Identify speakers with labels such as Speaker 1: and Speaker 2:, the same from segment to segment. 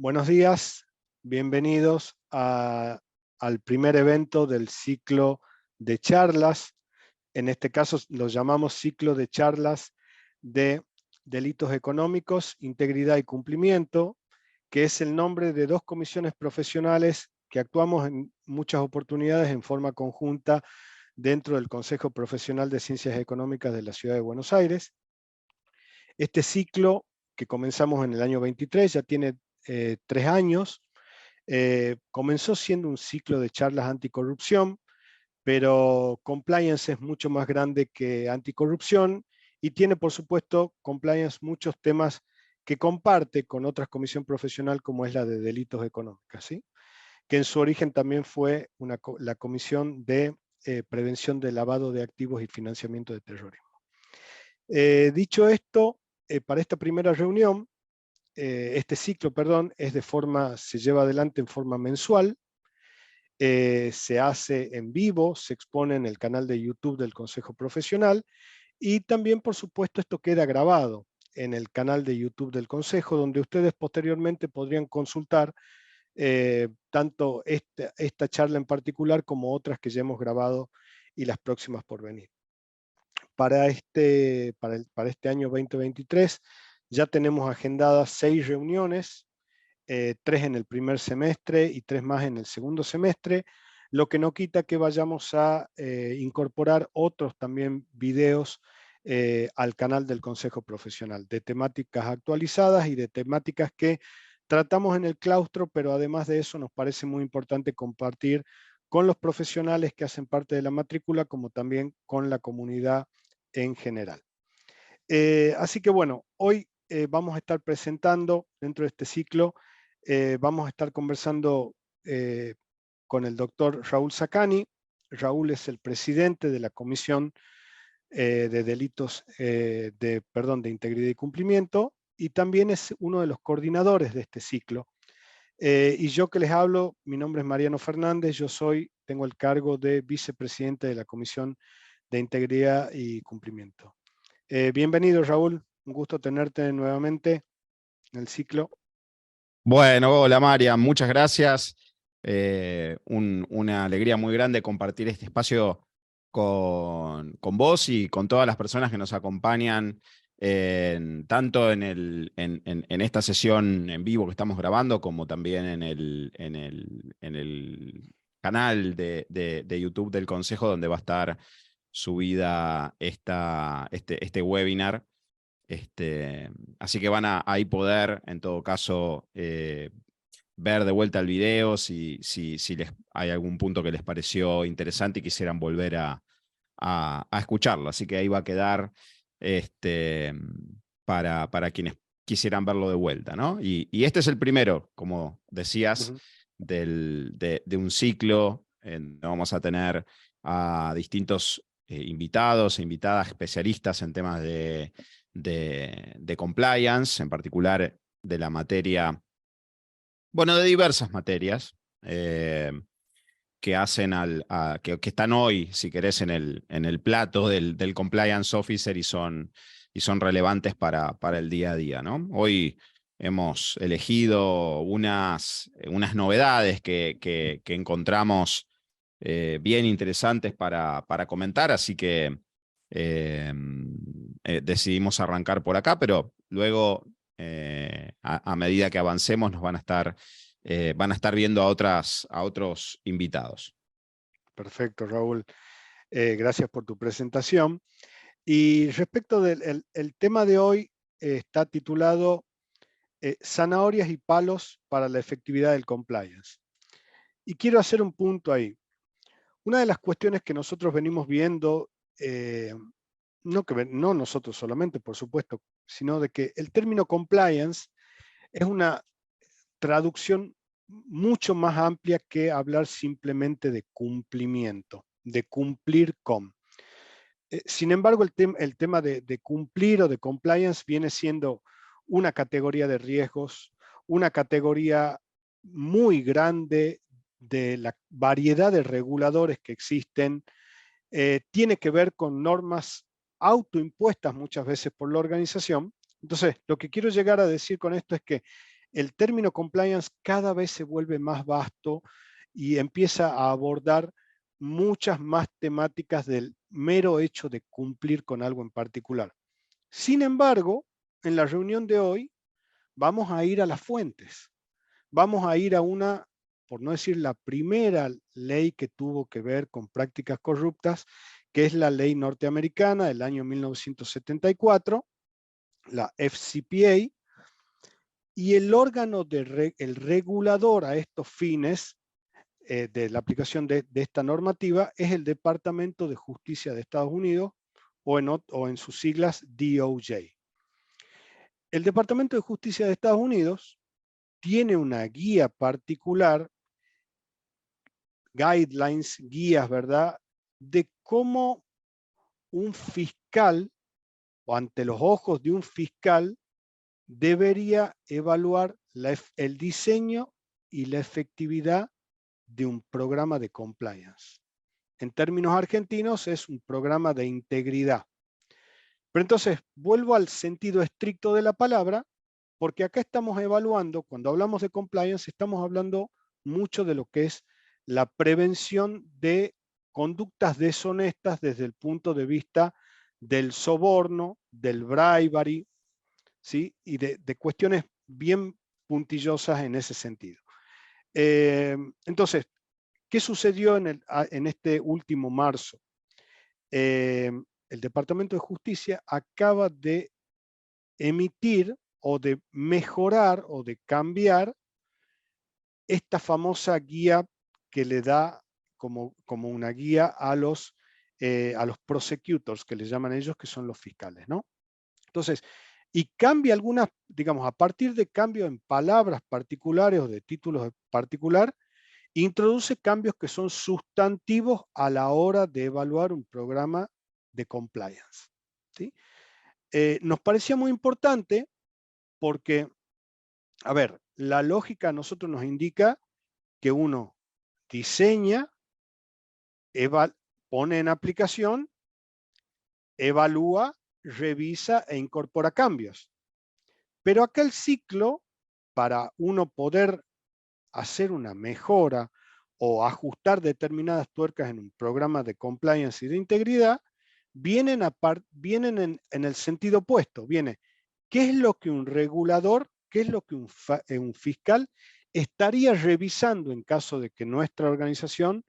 Speaker 1: Buenos días, bienvenidos al primer evento del ciclo de charlas. En este caso lo llamamos ciclo de charlas de delitos económicos, integridad y cumplimiento, que es el nombre de dos comisiones profesionales que actuamos en muchas oportunidades en forma conjunta dentro del Consejo Profesional de Ciencias Económicas de la Ciudad de Buenos Aires. Este ciclo, que comenzamos en el año 23, ya tiene 3 años. Comenzó siendo un ciclo de charlas anticorrupción, pero compliance es mucho más grande que anticorrupción y tiene, por supuesto, compliance muchos temas que comparte con otras comisiones profesionales como es la de delitos económicos, ¿sí? Que en su origen también fue la Comisión de Prevención de Lavado de Activos y Financiamiento de Terrorismo. Dicho esto, para esta primera reunión, este ciclo, perdón, se lleva adelante en forma mensual, se hace en vivo, se expone en el canal de YouTube del Consejo Profesional y también, por supuesto, esto queda grabado en el canal de YouTube del Consejo, donde ustedes posteriormente podrían consultar tanto esta charla en particular como otras que ya hemos grabado y las próximas por venir. Para este año 2023 ya tenemos agendadas 6 reuniones, 3 en el primer semestre y 3 más en el segundo semestre, lo que no quita que vayamos a incorporar otros también videos al canal del Consejo Profesional, de temáticas actualizadas y de temáticas que tratamos en el claustro, pero además de eso nos parece muy importante compartir con los profesionales que hacen parte de la matrícula, como también con la comunidad en general. Así que bueno, hoy vamos a estar presentando dentro de este ciclo, vamos a estar conversando con el doctor Raúl Sacani. Raúl es el presidente de la Comisión de Delitos de Integridad y Cumplimiento y también es uno de los coordinadores de este ciclo. Y yo que les hablo, mi nombre es Mariano Fernández, tengo el cargo de vicepresidente de la Comisión de Integridad y Cumplimiento. Bienvenido, Raúl, un gusto tenerte nuevamente en el ciclo.
Speaker 2: Bueno, hola María, muchas gracias. Una alegría muy grande compartir este espacio con vos y con todas las personas que nos acompañan tanto en esta sesión en vivo que estamos grabando, como también en el canal de YouTube del Consejo, donde va a estar subida este webinar. Así que van a ahí poder, en todo caso, ver de vuelta el video si hay algún punto que les pareció interesante y quisieran volver a escucharlo. Así que ahí va a quedar para quienes quisieran verlo de vuelta, ¿no? Y este es el primero, como decías, de un ciclo en donde vamos a tener a distintos invitados e invitadas especialistas en temas de compliance, en particular de la materia, bueno, de diversas materias que hacen que están hoy, si querés, en el plato del compliance officer y son relevantes para el día a día, ¿no? Hoy hemos elegido unas novedades que encontramos bien interesantes para comentar, así que decidimos arrancar por acá, pero luego, a medida que avancemos, nos van a estar viendo a otros invitados.
Speaker 1: Perfecto, Raúl. Gracias por tu presentación. Y respecto del el tema de hoy, está titulado Zanahorias y palos para la efectividad del compliance. Y quiero hacer un punto ahí. Una de las cuestiones que nosotros venimos viendo, no nosotros solamente, por supuesto, sino de que el término compliance es una traducción mucho más amplia que hablar simplemente de cumplimiento, de cumplir con. Sin embargo, el tema de cumplir o de compliance viene siendo una categoría de riesgos, una categoría muy grande de la variedad de reguladores que existen, tiene que ver con normas autoimpuestas muchas veces por la organización. Entonces, lo que quiero llegar a decir con esto es que el término compliance cada vez se vuelve más vasto y empieza a abordar muchas más temáticas del mero hecho de cumplir con algo en particular. Sin embargo, en la reunión de hoy vamos a ir a las fuentes. Vamos a ir a una, por no decir la primera ley que tuvo que ver con prácticas corruptas, que es la ley norteamericana del año 1974, la FCPA, y el órgano, el regulador a estos fines de la aplicación de esta normativa es el Departamento de Justicia de Estados Unidos, o en sus siglas DOJ. El Departamento de Justicia de Estados Unidos tiene una guía particular, guidelines, guías, ¿verdad?, de cómo un fiscal, o ante los ojos de un fiscal, debería evaluar el diseño y la efectividad de un programa de compliance. En términos argentinos es un programa de integridad. Pero entonces vuelvo al sentido estricto de la palabra, porque acá estamos evaluando, cuando hablamos de compliance, estamos hablando mucho de lo que es la prevención de conductas deshonestas desde el punto de vista del soborno, del bribery, ¿sí? Y de cuestiones bien puntillosas en ese sentido. Entonces, ¿qué sucedió en este último marzo? El Departamento de Justicia acaba de emitir o de mejorar o de cambiar esta famosa guía que le da como una guía a los prosecutors, que les llaman ellos, que son los fiscales, ¿no? Entonces, y cambia algunas, digamos, a partir de cambio en palabras particulares o de títulos particular, introduce cambios que son sustantivos a la hora de evaluar un programa de compliance, ¿sí? Nos parecía muy importante porque, a ver, la lógica a nosotros nos indica que uno diseña, pone en aplicación, evalúa, revisa e incorpora cambios. Pero acá el ciclo, para uno poder hacer una mejora o ajustar determinadas tuercas en un programa de compliance y de integridad, vienen en el sentido opuesto. Viene, ¿qué es lo que un regulador, qué es lo que un fiscal estaría revisando en caso de que nuestra organización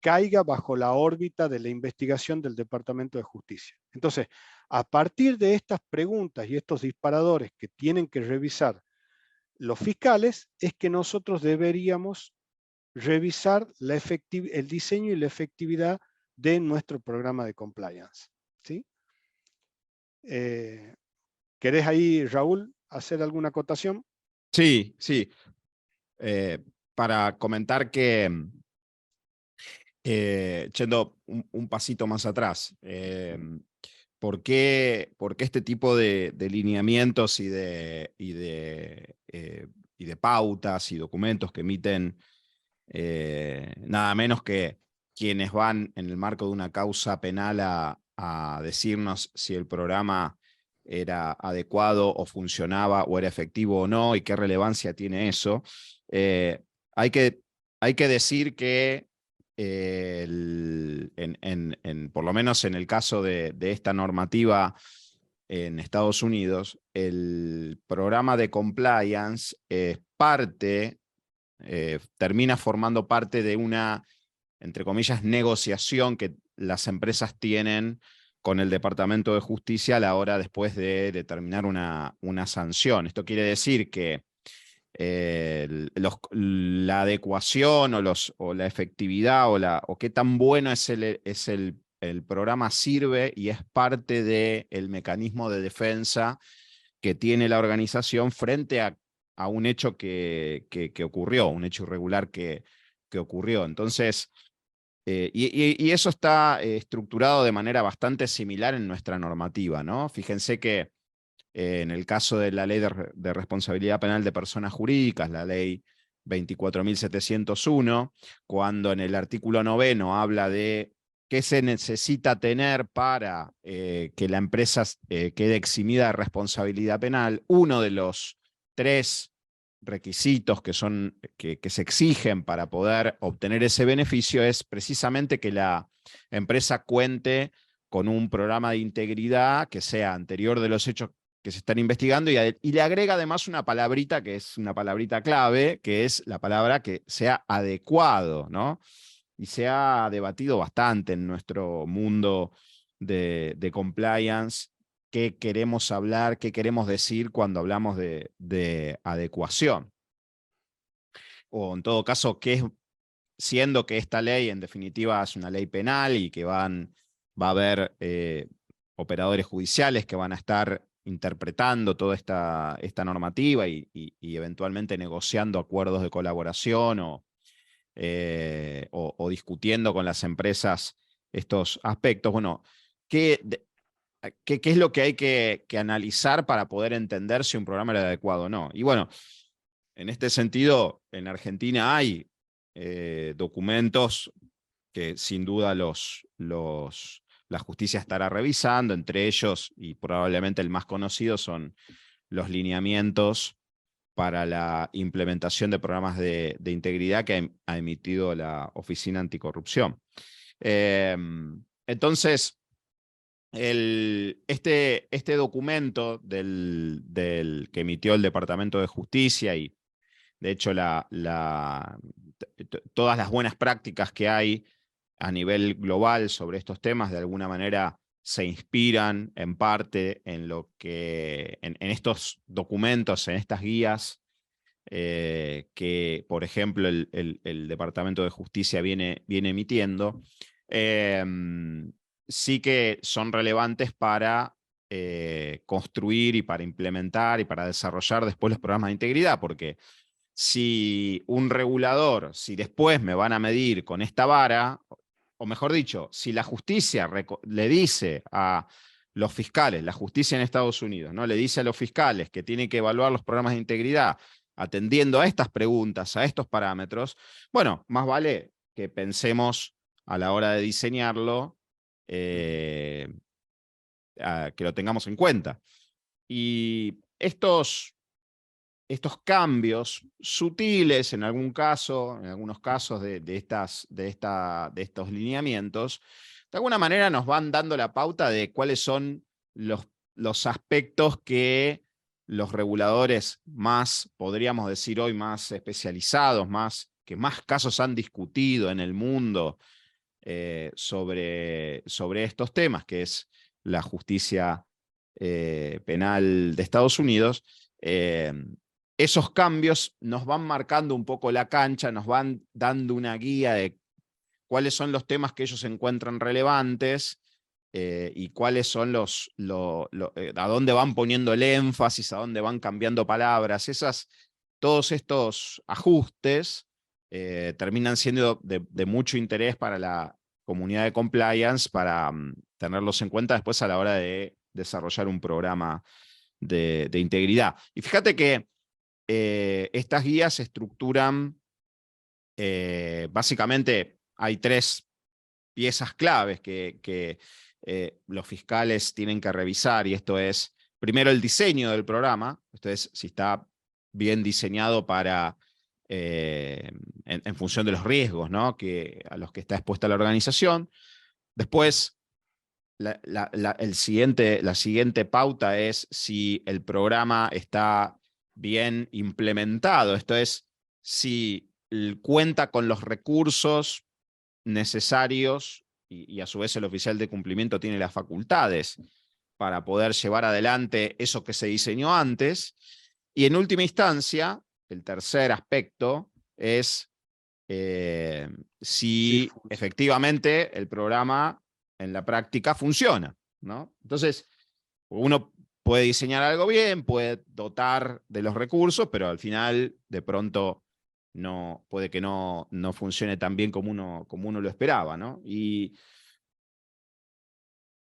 Speaker 1: caiga bajo la órbita de la investigación del Departamento de Justicia? Entonces, a partir de estas preguntas y estos disparadores que tienen que revisar los fiscales, es que nosotros deberíamos revisar el diseño y la efectividad de nuestro programa de compliance, ¿sí? ¿Querés ahí, Raúl, hacer alguna acotación?
Speaker 2: Sí, sí. Para comentar que, yendo un pasito más atrás, ¿por qué este tipo de lineamientos y de pautas y documentos que emiten nada menos que quienes van en el marco de una causa penal a decirnos si el programa era adecuado o funcionaba o era efectivo o no y qué relevancia tiene eso? Hay que decir que por lo menos en el caso de esta normativa en Estados Unidos, el programa de compliance es termina formando parte de una, entre comillas, negociación que las empresas tienen con el Departamento de Justicia a la hora después de determinar una sanción. Esto quiere decir que la adecuación o la efectividad o qué tan bueno es el programa sirve y es parte del mecanismo de defensa que tiene la organización frente a un hecho que ocurrió, un hecho irregular que ocurrió. Entonces, y eso está estructurado de manera bastante similar en nuestra normativa, ¿no? Fíjense que en el caso de la Ley de Responsabilidad Penal de Personas Jurídicas, la Ley 24.701, cuando en el artículo 9 habla de qué se necesita tener para que la empresa quede eximida de responsabilidad penal, uno de los 3 requisitos que se exigen para poder obtener ese beneficio es precisamente que la empresa cuente con un programa de integridad que sea anterior de los hechos que se están investigando, y le agrega además una palabrita que es una palabrita clave, que es la palabra que sea adecuado, ¿no? Y se ha debatido bastante en nuestro mundo de compliance qué queremos hablar, qué queremos decir cuando hablamos de adecuación. O en todo caso, siendo que esta ley en definitiva es una ley penal y que va a haber operadores judiciales que van a estar interpretando toda esta normativa y eventualmente negociando acuerdos de colaboración o discutiendo con las empresas estos aspectos. Bueno, ¿qué es lo que hay que analizar para poder entender si un programa era adecuado o no? Y bueno, en este sentido, en Argentina hay documentos que sin duda la justicia estará revisando, entre ellos, y probablemente el más conocido, son los lineamientos para la implementación de programas de integridad que ha emitido la Oficina Anticorrupción. Entonces, este documento que emitió el Departamento de Justicia, y de hecho todas las buenas prácticas que hay a nivel global sobre estos temas de alguna manera se inspiran en parte en estos documentos, en estas guías que, por ejemplo, el Departamento de Justicia viene emitiendo. Sí que son relevantes para construir y para implementar y para desarrollar después los programas de integridad, porque si un regulador, si después me van a medir con esta vara, o mejor dicho, si la justicia le dice a los fiscales, la justicia en Estados Unidos, ¿no?, le dice a los fiscales que tienen que evaluar los programas de integridad atendiendo a estas preguntas, a estos parámetros, bueno, más vale que pensemos a la hora de diseñarlo, que lo tengamos en cuenta. Y estos cambios sutiles en algunos casos de estos lineamientos, de alguna manera nos van dando la pauta de cuáles son los aspectos que los reguladores más, podríamos decir hoy, más especializados, que más casos han discutido en el mundo sobre estos temas, que es la justicia penal de Estados Unidos. Esos cambios nos van marcando un poco la cancha, nos van dando una guía de cuáles son los temas que ellos encuentran relevantes y cuáles son a dónde van poniendo el énfasis, a dónde van cambiando palabras. Todos estos ajustes terminan siendo de mucho interés para la comunidad de compliance, para tenerlos en cuenta después a la hora de desarrollar un programa de integridad. Y fíjate que estas guías se estructuran, básicamente hay 3 piezas claves que los fiscales tienen que revisar, y esto es, primero, el diseño del programa, esto es, si está bien diseñado en función de los riesgos, ¿no?, a los que está expuesta la organización. Después, la siguiente pauta es si el programa está bien implementado, esto es, si cuenta con los recursos necesarios y a su vez el oficial de cumplimiento tiene las facultades para poder llevar adelante eso que se diseñó antes. Y en última instancia, el tercer aspecto es si efectivamente el programa en la práctica funciona, ¿no? Entonces, uno puede diseñar algo bien, puede dotar de los recursos, pero al final, de pronto, puede que no funcione tan bien como uno lo esperaba, ¿no? Y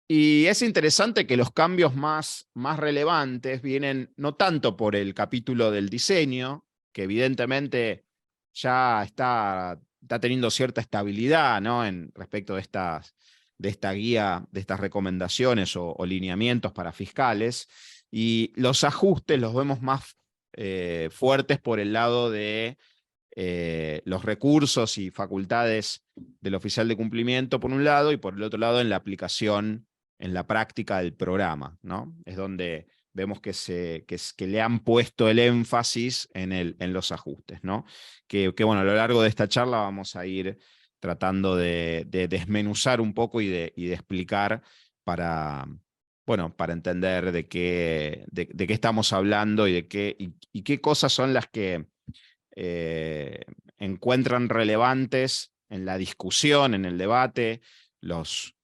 Speaker 2: es interesante que los cambios más relevantes vienen no tanto por el capítulo del diseño, que evidentemente ya está teniendo cierta estabilidad, ¿no?, respecto de esta guía, de estas recomendaciones o lineamientos para fiscales, y los ajustes los vemos más fuertes por el lado de los recursos y facultades del oficial de cumplimiento, por un lado, y por el otro lado en la aplicación, en la práctica del programa, ¿no? Es donde vemos que le han puesto el énfasis en los ajustes, ¿no? Que bueno, a lo largo de esta charla vamos a ir tratando de desmenuzar un poco y de explicar para, bueno, para entender de qué estamos hablando y qué cosas son las que encuentran relevantes en la discusión, en el debate, los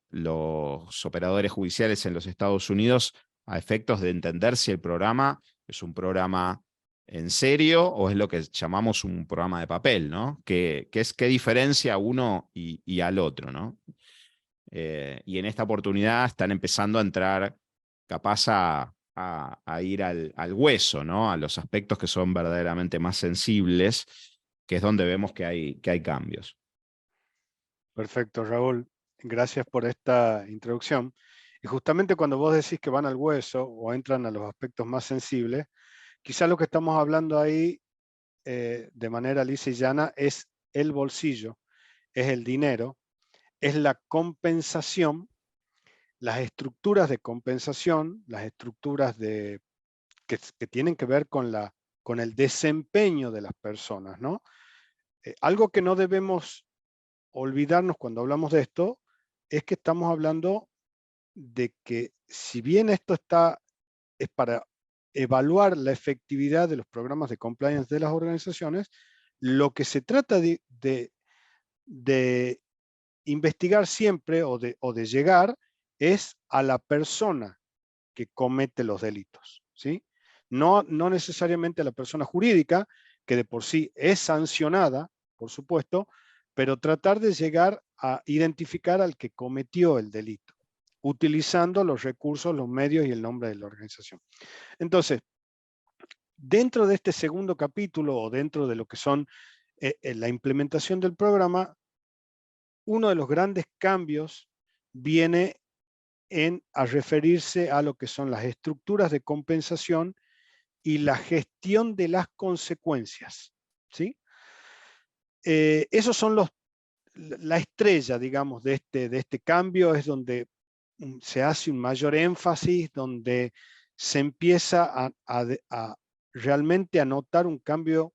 Speaker 2: operadores judiciales en los Estados Unidos a efectos de entender si el programa es un programa en serio o es lo que llamamos un programa de papel, ¿no? ¿Qué diferencia a uno y al otro, ¿no? Y en esta oportunidad están empezando a entrar capaz a ir al hueso, ¿no? A los aspectos que son verdaderamente más sensibles, que es donde vemos que hay cambios.
Speaker 1: Perfecto, Raúl. Gracias por esta introducción. Y justamente cuando vos decís que van al hueso o entran a los aspectos más sensibles, quizá lo que estamos hablando ahí de manera lisa y llana es el bolsillo, es el dinero, es la compensación, las estructuras de compensación, las estructuras que tienen que ver con el desempeño de las personas, ¿no? Algo que no debemos olvidarnos cuando hablamos de esto es que estamos hablando de que si bien esto es para evaluar la efectividad de los programas de compliance de las organizaciones, lo que se trata de investigar siempre o de llegar es a la persona que comete los delitos, ¿sí? No necesariamente a la persona jurídica, que de por sí es sancionada, por supuesto, pero tratar de llegar a identificar al que cometió el delito, utilizando los recursos, los medios y el nombre de la organización. Entonces, dentro de este segundo capítulo o dentro de lo que son la implementación del programa, uno de los grandes cambios viene a referirse a lo que son las estructuras de compensación y la gestión de las consecuencias, ¿sí? Esos son la estrella, digamos, de este cambio, es donde se hace un mayor énfasis, donde se empieza a realmente a notar un cambio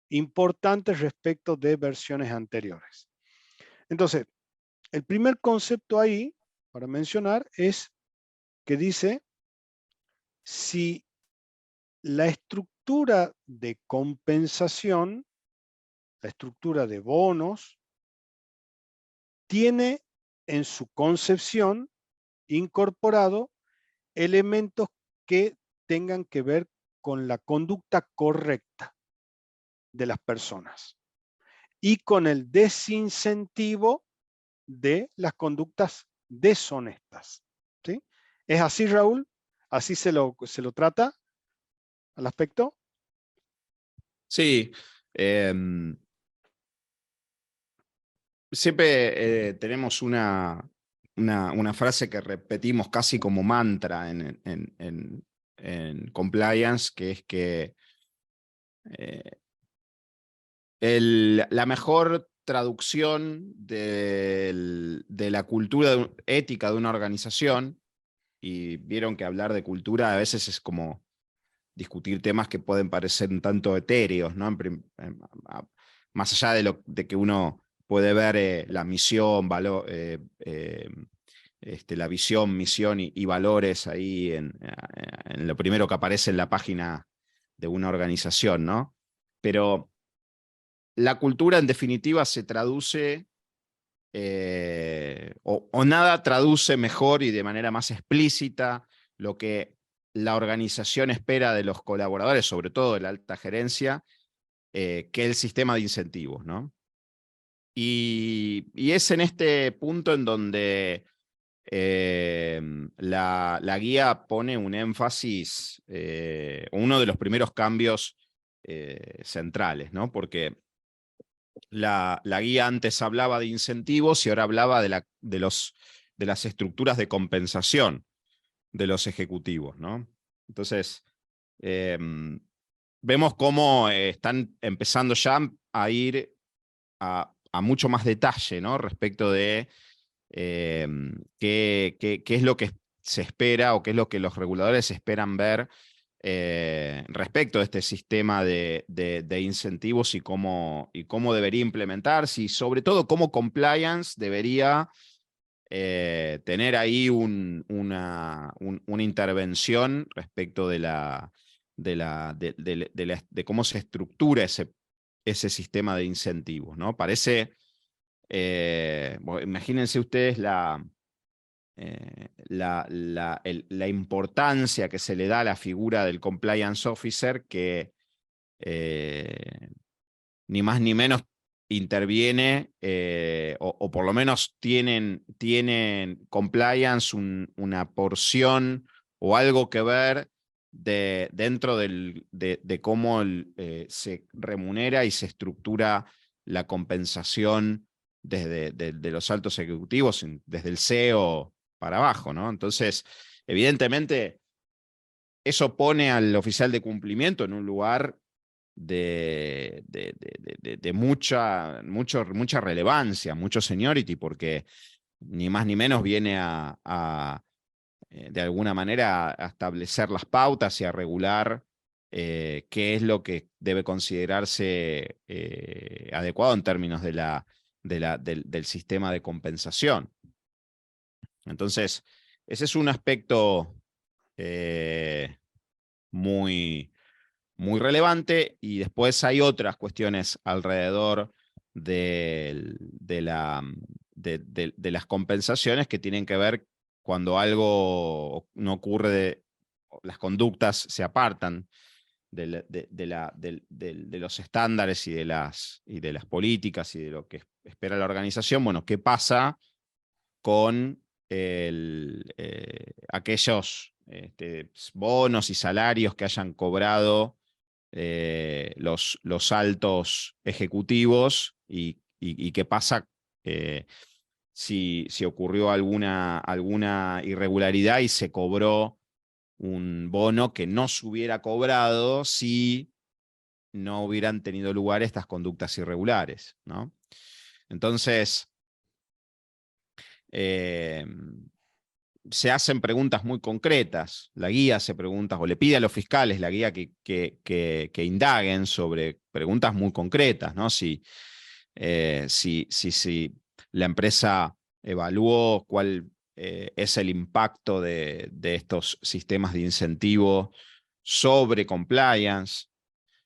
Speaker 1: importante respecto de versiones anteriores. Entonces, el primer concepto ahí, para mencionar, es que dice, si la estructura de compensación, la estructura de bonos, tiene en su concepción incorporado elementos que tengan que ver con la conducta correcta de las personas y con el desincentivo de las conductas deshonestas, ¿sí? ¿Es así, Raúl? ¿Así se lo trata al aspecto?
Speaker 2: Sí. Siempre tenemos una frase que repetimos casi como mantra en compliance, que es que la mejor traducción de la cultura ética de una organización, y vieron que hablar de cultura a veces es como discutir temas que pueden parecer un tanto etéreos, ¿no? Más allá de que uno puede ver la misión, la visión, misión y valores ahí en lo primero que aparece en la página de una organización, ¿no? Pero la cultura en definitiva se traduce, o nada traduce mejor y de manera más explícita lo que la organización espera de los colaboradores, sobre todo de la alta gerencia, que el sistema de incentivos, ¿no? Y es en este punto en donde la guía pone un énfasis, uno de los primeros cambios centrales, ¿no? Porque la guía antes hablaba de incentivos y ahora hablaba de las estructuras de compensación de los ejecutivos, ¿no? Entonces, vemos cómo están empezando ya a ir a mucho más detalle, ¿no? Respecto de qué es lo que se espera o qué es lo que los reguladores esperan ver respecto a este sistema de incentivos y cómo debería implementarse, y sobre todo cómo compliance debería tener ahí una intervención respecto de cómo se estructura ese sistema de incentivos, ¿no? Parece, bueno, imagínense ustedes la importancia que se le da a la figura del compliance officer, que ni más ni menos interviene, o por lo menos tienen compliance una porción o algo que ver dentro de cómo se remunera y se estructura la compensación de los altos ejecutivos, desde el CEO para abajo, ¿no? Entonces, evidentemente, eso pone al oficial de cumplimiento en un lugar de mucha relevancia, mucho seniority, porque ni más ni menos viene de alguna manera a establecer las pautas y a regular qué es lo que debe considerarse adecuado en términos del sistema de compensación. Entonces, ese es un aspecto muy relevante, y después hay otras cuestiones alrededor de las compensaciones que tienen que ver cuando algo no ocurre, las conductas se apartan de los estándares y de las políticas y de lo que espera la organización. Bueno, ¿qué pasa con aquellos bonos y salarios que hayan cobrado los altos ejecutivos, y qué pasa si ocurrió alguna irregularidad y se cobró un bono que no se hubiera cobrado si no hubieran tenido lugar estas conductas irregulares, ¿no? Entonces, se hacen preguntas muy concretas. La guía hace preguntas, o le pide a los fiscales, la guía, que indaguen sobre preguntas muy concretas, ¿no? Si la empresa evaluó cuál es el impacto de estos sistemas de incentivo sobre compliance,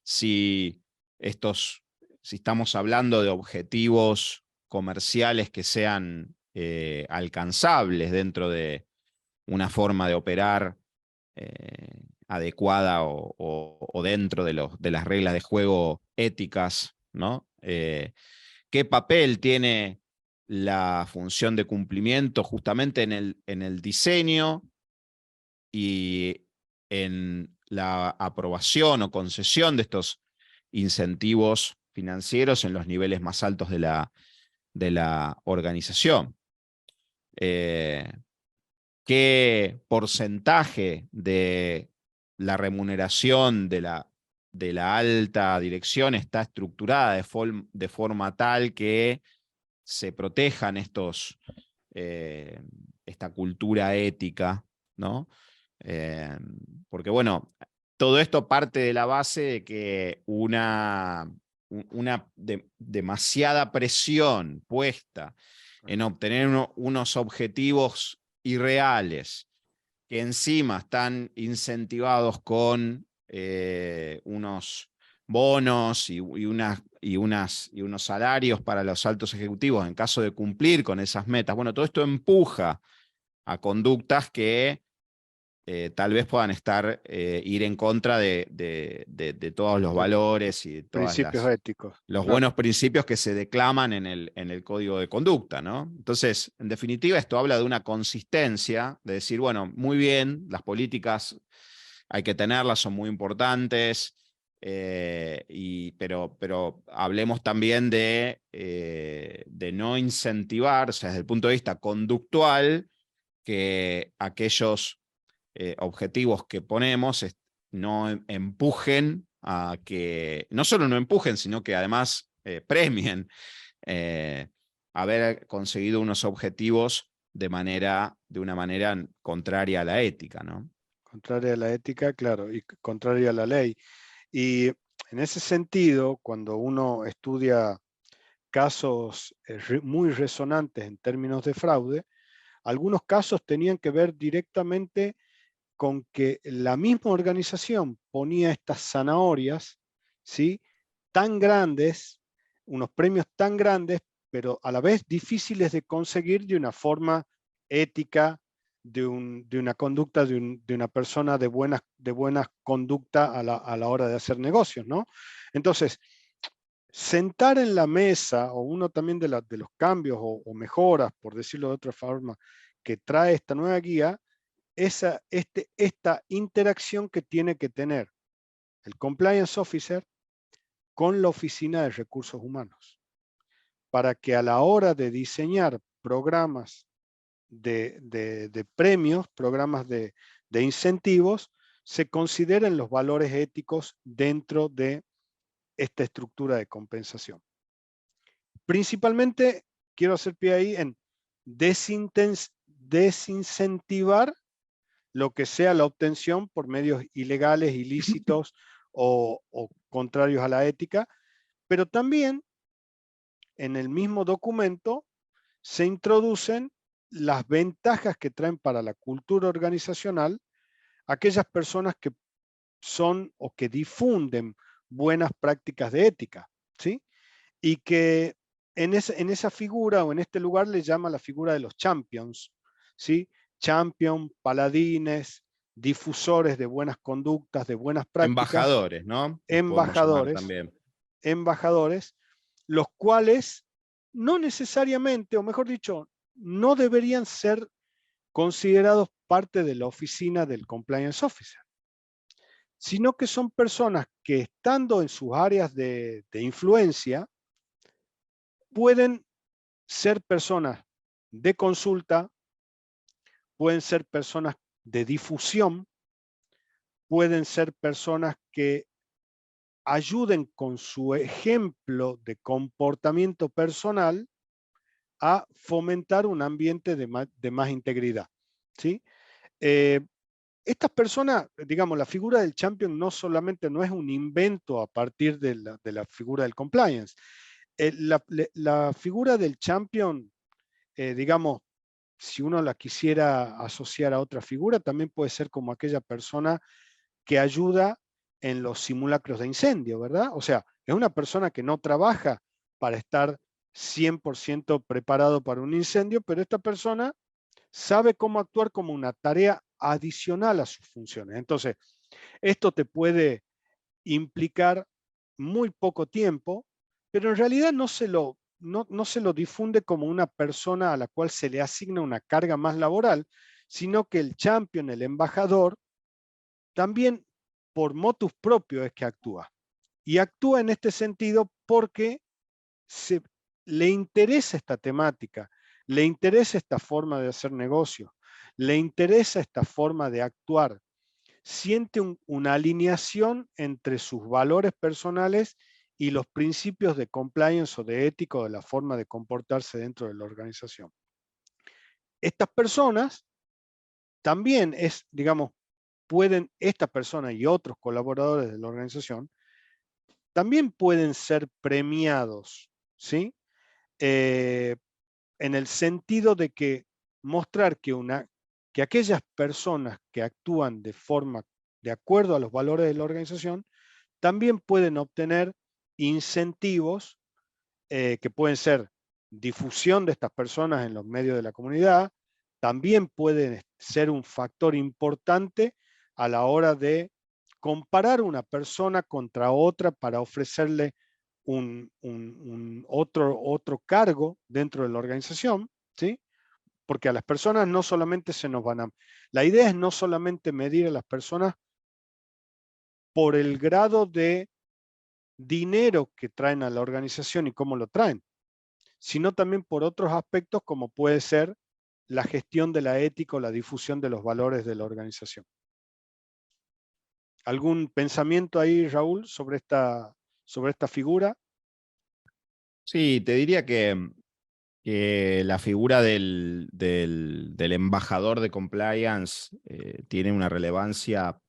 Speaker 2: si estamos hablando de objetivos comerciales que sean alcanzables dentro de una forma de operar adecuada, o dentro de las reglas de juego éticas, ¿no? ¿Qué papel tiene la función de cumplimiento justamente en el diseño y en la aprobación o concesión de estos incentivos financieros en los niveles más altos de la organización? ¿Qué porcentaje de la remuneración de la alta dirección está estructurada de forma tal que se protejan esta cultura ética, ¿no? Porque, bueno, todo esto parte de la base de que una demasiada presión puesta en obtener unos objetivos irreales, que encima están incentivados con unos bonos y unos salarios para los altos ejecutivos en caso de cumplir con esas metas. Bueno, todo esto empuja a conductas que tal vez puedan ir en contra de todos los valores y de todas
Speaker 1: Principios éticos.
Speaker 2: los
Speaker 1: Claro.
Speaker 2: buenos principios que se declaman en el código de conducta, ¿no? Entonces, en definitiva, esto habla de una consistencia, de decir, bueno, muy bien, las políticas hay que tenerlas, son muy importantes, pero hablemos también de no incentivar, o sea, desde el punto de vista conductual, que aquellos objetivos que ponemos no empujen a que no solo no empujen, sino que además premien haber conseguido unos objetivos de una manera contraria a la ética, ¿no?
Speaker 1: Contraria a la ética, claro, y contraria a la ley. Y en ese sentido, cuando uno estudia casos muy resonantes en términos de fraude, algunos casos tenían que ver directamente con que la misma organización ponía estas zanahorias, ¿sí?, tan grandes, unos premios tan grandes, pero a la vez difíciles de conseguir de una forma ética, de una conducta de una persona de buena conducta a la hora de hacer negocios, ¿no? Entonces, sentar en la mesa, o uno también de los cambios o mejoras, por decirlo de otra forma, que trae esta nueva guía, esta interacción que tiene que tener el Compliance Officer con la Oficina de Recursos Humanos, para que a la hora de diseñar programas de premios, programas de incentivos, se consideren los valores éticos dentro de esta estructura de compensación. Principalmente, quiero hacer pie ahí en desincentivar lo que sea la obtención por medios ilegales, ilícitos o contrarios a la ética, pero también en el mismo documento se introducen las ventajas que traen para la cultura organizacional aquellas personas que son o que difunden buenas prácticas de ética, ¿sí? Y que en esa figura o en este lugar le llama la figura de los champions, ¿sí? Champion, paladines, difusores de buenas conductas, de buenas prácticas,
Speaker 2: Embajadores, ¿no? Los podemos llamar
Speaker 1: embajadores,
Speaker 2: también.
Speaker 1: embajadores, los cuales no necesariamente, o mejor dicho, no deberían ser considerados parte de la oficina del Compliance Officer, sino que son personas que estando en sus áreas de influencia, pueden ser personas de consulta, pueden ser personas de difusión, pueden ser personas que ayuden con su ejemplo de comportamiento personal a fomentar un ambiente de más integridad, ¿sí? Estas personas, digamos, la figura del champion no solamente no es un invento a partir de la figura del compliance. La figura del champion, digamos, si uno la quisiera asociar a otra figura, también puede ser como aquella persona que ayuda en los simulacros de incendio, ¿verdad? O sea, es una persona que no trabaja para estar 100% preparado para un incendio, pero esta persona sabe cómo actuar como una tarea adicional a sus funciones. Entonces, esto te puede implicar muy poco tiempo, pero en realidad no se lo difunde como una persona a la cual se le asigna una carga más laboral, sino que el champion, el embajador, también por motus propio es que actúa. Y actúa en este sentido porque le interesa esta temática, le interesa esta forma de hacer negocio, le interesa esta forma de actuar, siente una alineación entre sus valores personales y los principios de compliance o de ética o de la forma de comportarse dentro de la organización. Estas personas también esta persona y otros colaboradores de la organización también pueden ser premiados, ¿sí? En el sentido de que mostrar que aquellas personas que actúan de acuerdo a los valores de la organización también pueden obtener incentivos que pueden ser difusión de estas personas en los medios de la comunidad, también pueden ser un factor importante a la hora de comparar una persona contra otra para ofrecerle otro cargo dentro de la organización, ¿sí? Porque a las personas no solamente se nos van a... La idea es no solamente medir a las personas por el grado de dinero que traen a la organización y cómo lo traen, sino también por otros aspectos como puede ser la gestión de la ética o la difusión de los valores de la organización. ¿Algún pensamiento ahí, Raúl, sobre esta figura?
Speaker 2: Sí, te diría que la figura del embajador de compliance tiene una relevancia,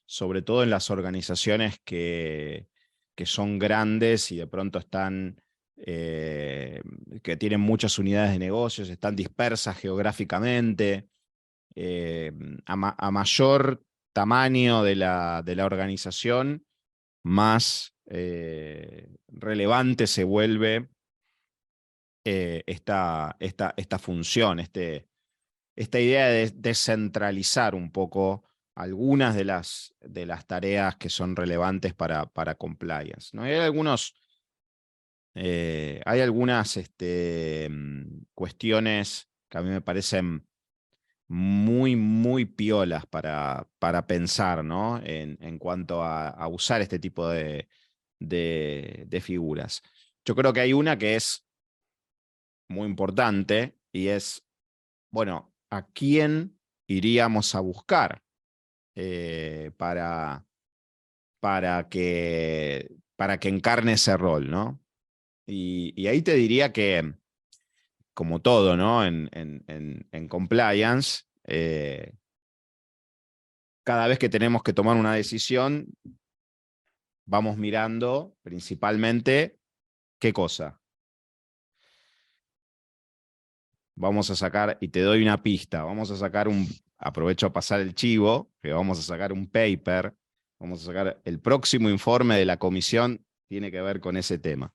Speaker 2: sobre todo en las organizaciones que son grandes y de pronto están, que tienen muchas unidades de negocios, están dispersas geográficamente. A mayor tamaño de la organización, más relevante se vuelve esta función, esta idea de descentralizar un poco algunas de las tareas que son relevantes para compliance, ¿no? Hay algunas cuestiones que a mí me parecen muy, muy piolas para pensar, ¿no? En cuanto a usar este tipo de figuras. Yo creo que hay una que es muy importante y es, bueno, ¿a quién iríamos a buscar para, para que encarne ese rol, ¿no? Y ahí te diría que, como todo, ¿no? En compliance, cada vez que tenemos que tomar una decisión, vamos mirando principalmente qué cosa. Vamos a sacar, y te doy una pista, vamos a sacar aprovecho a pasar el chivo, que vamos a sacar un paper, vamos a sacar el próximo informe de la comisión, tiene que ver con ese tema.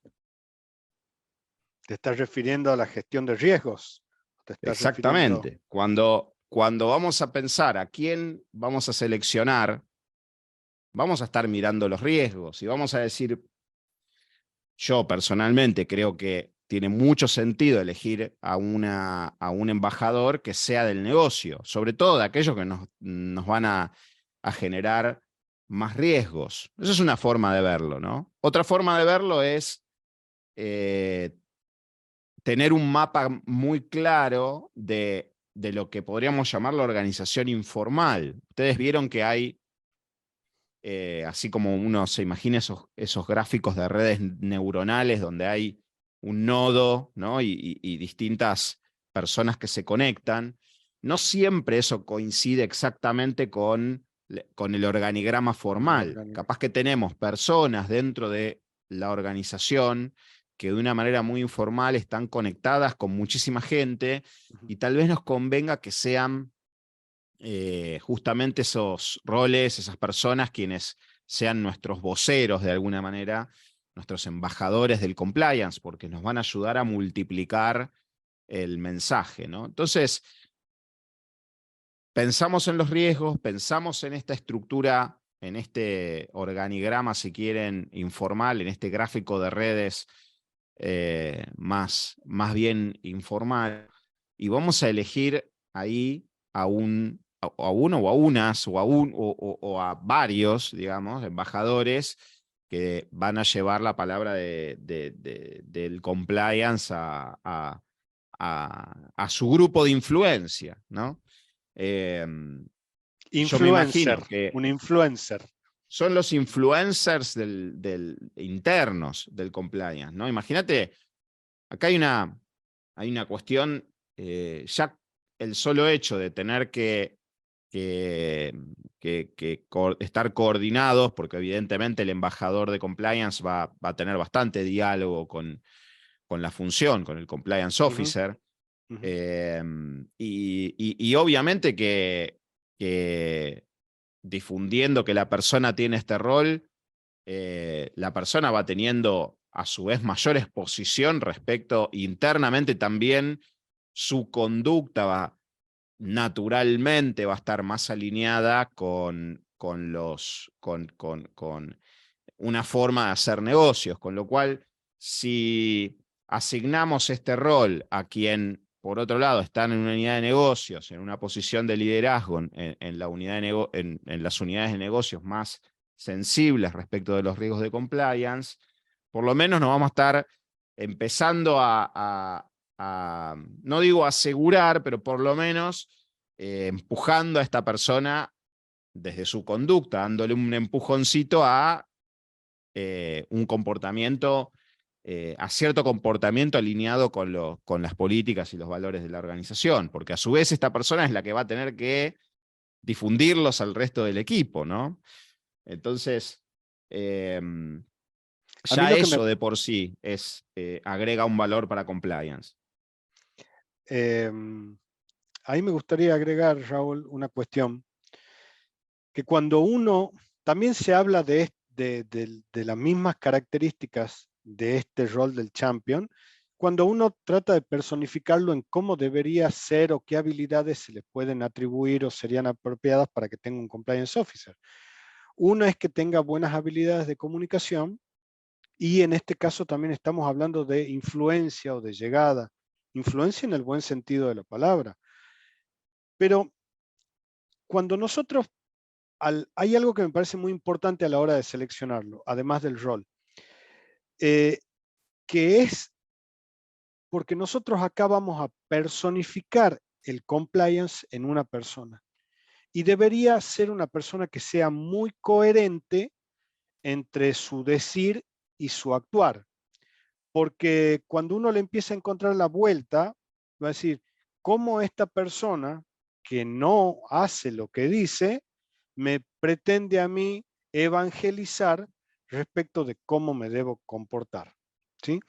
Speaker 1: ¿Te estás refiriendo a la gestión de riesgos? ¿Te estás refiriendo?
Speaker 2: Exactamente. Cuando vamos a pensar a quién vamos a seleccionar, vamos a estar mirando los riesgos y vamos a decir, yo personalmente creo que tiene mucho sentido elegir a un embajador que sea del negocio, sobre todo de aquellos que nos van a generar más riesgos. Esa es una forma de verlo, ¿no? Otra forma de verlo es tener un mapa muy claro de lo que podríamos llamar la organización informal. Ustedes vieron que hay así como uno se imagina esos gráficos de redes neuronales donde hay un nodo, ¿no? y distintas personas que se conectan, no siempre eso coincide exactamente con el organigrama formal. Capaz que tenemos personas dentro de la organización que de una manera muy informal están conectadas con muchísima gente y tal vez nos convenga que sean justamente esos roles, esas personas quienes sean nuestros voceros de alguna manera, nuestros embajadores del compliance, porque nos van a ayudar a multiplicar el mensaje, ¿no? Entonces, pensamos en los riesgos, pensamos en esta estructura, en este organigrama, si quieren, informal, en este gráfico de redes más bien informal, y vamos a elegir ahí a uno o a unas o a varios, digamos, embajadores que van a llevar la palabra del compliance a su grupo de influencia, ¿no? Yo me
Speaker 1: Influencer,
Speaker 2: imagino que
Speaker 1: un influencer.
Speaker 2: son los influencers internos del compliance, ¿no? Imagínate, acá hay una cuestión, ya el solo hecho de tener estar coordinados, porque evidentemente el embajador de compliance va a tener bastante diálogo con la función, con el compliance officer, y obviamente que difundiendo que la persona tiene este rol, la persona va teniendo a su vez mayor exposición respecto internamente también su conducta naturalmente va a estar más alineada con una forma de hacer negocios, con lo cual si asignamos este rol a quien, por otro lado, están en una unidad de negocios, en una posición de liderazgo en la unidad en las unidades de negocios más sensibles respecto de los riesgos de compliance, por lo menos nos vamos a estar empezando no digo asegurar, pero por lo menos empujando a esta persona desde su conducta, dándole un empujoncito a un comportamiento, a cierto comportamiento alineado con las políticas y los valores de la organización, porque a su vez esta persona es la que va a tener que difundirlos al resto del equipo, ¿no? Entonces,
Speaker 1: A mí
Speaker 2: ya
Speaker 1: lo que me,
Speaker 2: eso de por sí agrega un valor para compliance.
Speaker 1: ahí me gustaría agregar, Raúl, una cuestión, que cuando uno, también se habla de las mismas características de este rol del champion, cuando uno trata de personificarlo en cómo debería ser o qué habilidades se le pueden atribuir o serían apropiadas para que tenga un compliance officer. Uno es que tenga buenas habilidades de comunicación y en este caso también estamos hablando de influencia o de llegada. Influencia en el buen sentido de la palabra. Pero cuando nosotros, hay algo que me parece muy importante a la hora de seleccionarlo, además del rol, eh, que es porque nosotros acá vamos a personificar el compliance en una persona. Y debería ser una persona que sea muy coherente entre su decir y su actuar. Porque cuando uno le empieza a encontrar la vuelta, va a decir, ¿cómo esta persona que no hace lo que dice me pretende a mí evangelizar respecto de cómo me debo comportar? ¿Sí?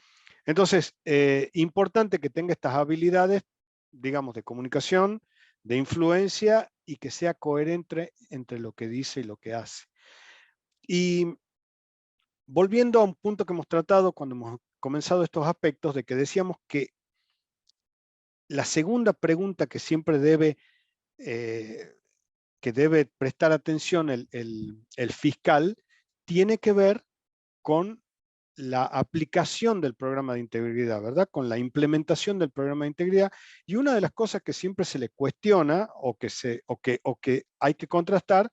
Speaker 1: Entonces, importante que tenga estas habilidades, digamos, de comunicación, de influencia y que sea coherente entre lo que dice y lo que hace. Y volviendo a un punto que hemos tratado cuando hemos comenzado estos aspectos, de que decíamos que la segunda pregunta que siempre debe prestar atención el fiscal tiene que ver con la aplicación del programa de integridad, ¿verdad? Con la implementación del programa de integridad. Y una de las cosas que siempre se le cuestiona o que hay que contrastar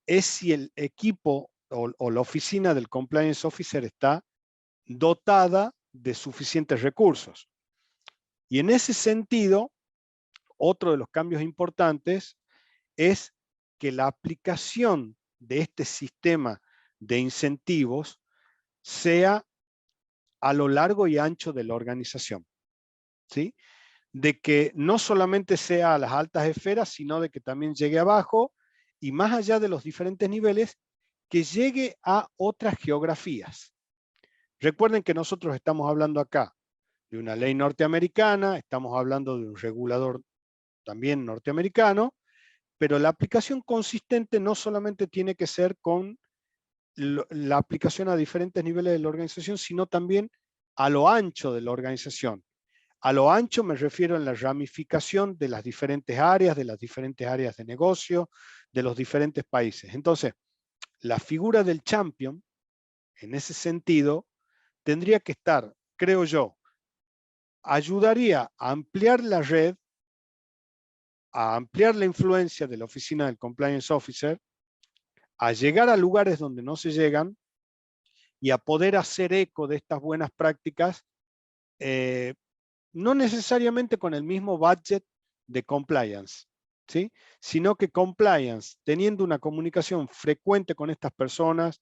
Speaker 1: es si el equipo o la oficina del compliance officer está dotada de suficientes recursos. Y en ese sentido, otro de los cambios importantes es que la aplicación de este sistema de incentivos sea a lo largo y ancho de la organización, ¿sí? De que no solamente sea a las altas esferas, sino de que también llegue abajo y más allá de los diferentes niveles, que llegue a otras geografías. Recuerden que nosotros estamos hablando acá de una ley norteamericana, estamos hablando de un regulador también norteamericano, pero la aplicación consistente no solamente tiene que ser con la aplicación a diferentes niveles de la organización, sino también a lo ancho de la organización. A lo ancho me refiero en la ramificación de las diferentes áreas, de negocio, de los diferentes países. Entonces, la figura del champion, en ese sentido, tendría que estar, creo yo, ayudaría a ampliar la red, a ampliar la influencia de la oficina del compliance officer, a llegar a lugares donde no se llegan y a poder hacer eco de estas buenas prácticas, no necesariamente con el mismo budget de compliance, ¿sí? Sino que compliance, teniendo una comunicación frecuente con estas personas,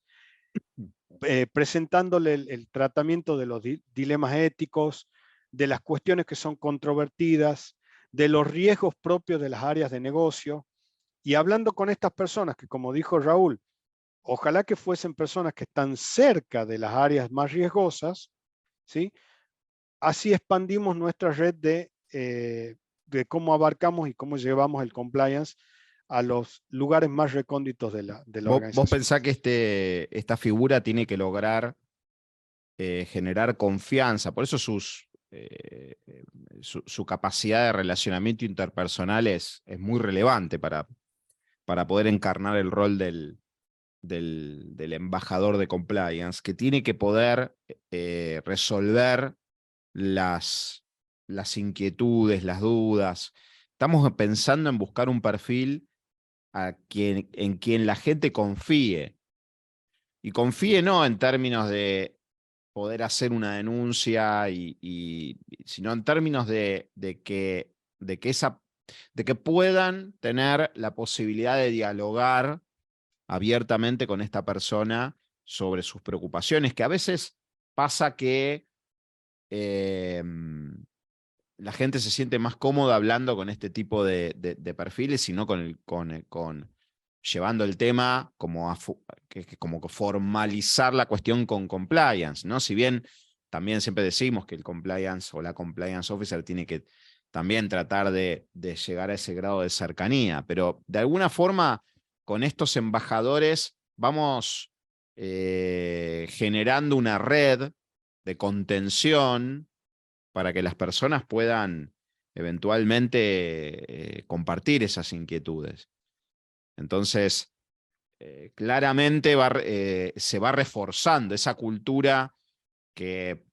Speaker 1: presentándole el tratamiento de los dilemas éticos, de las cuestiones que son controvertidas, de los riesgos propios de las áreas de negocio, y hablando con estas personas que, como dijo Raúl, ojalá que fuesen personas que están cerca de las áreas más riesgosas, ¿sí? Así expandimos nuestra red de cómo abarcamos y cómo llevamos el compliance a los lugares más recónditos de la
Speaker 2: Vos
Speaker 1: organización.
Speaker 2: pensás que esta figura tiene que lograr generar confianza, por eso su capacidad de relacionamiento interpersonal es muy relevante para poder encarnar el rol del embajador de compliance, que tiene que poder resolver las inquietudes, las dudas. Estamos pensando en buscar un perfil en quien la gente confíe. Y confíe no en términos de poder hacer una denuncia, sino en términos de que puedan tener la posibilidad de dialogar abiertamente con esta persona sobre sus preocupaciones, que a veces pasa que la gente se siente más cómoda hablando con este tipo de perfiles y no con llevando el tema como como que formalizar la cuestión con compliance, ¿no? Si bien también siempre decimos que el compliance o la compliance officer tiene que también tratar de llegar a ese grado de cercanía, pero de alguna forma con estos embajadores vamos generando una red de contención para que las personas puedan eventualmente compartir esas inquietudes. Entonces, claramente se va reforzando esa cultura que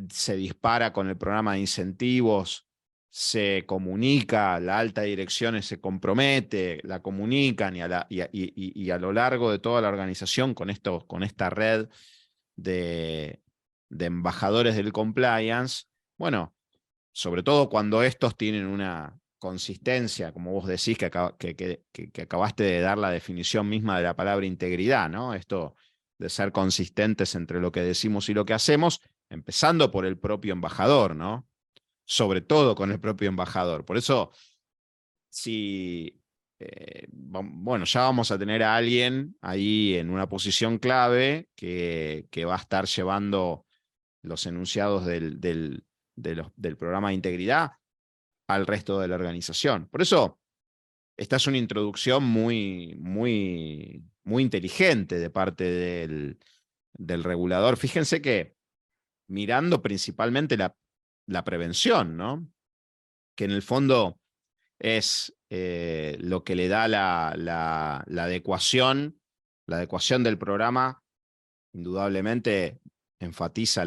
Speaker 2: se dispara con el programa de incentivos, se comunica, la alta dirección se compromete, la comunican y a lo largo de toda la organización con esta red de embajadores del compliance, bueno, sobre todo cuando estos tienen una consistencia, como vos decís, que acabaste de dar la definición misma de la palabra integridad, ¿no? Esto de ser consistentes entre lo que decimos y lo que hacemos, empezando por el propio embajador, ¿no? Sobre todo con el propio embajador. Por eso, bueno, ya vamos a tener a alguien ahí en una posición clave que va a estar llevando los enunciados del programa de integridad al resto de la organización. Por eso, esta es una introducción muy, muy, muy inteligente de parte del regulador. Fíjense que mirando principalmente la prevención, ¿no? Que en el fondo es lo que le da la adecuación del programa, indudablemente enfatiza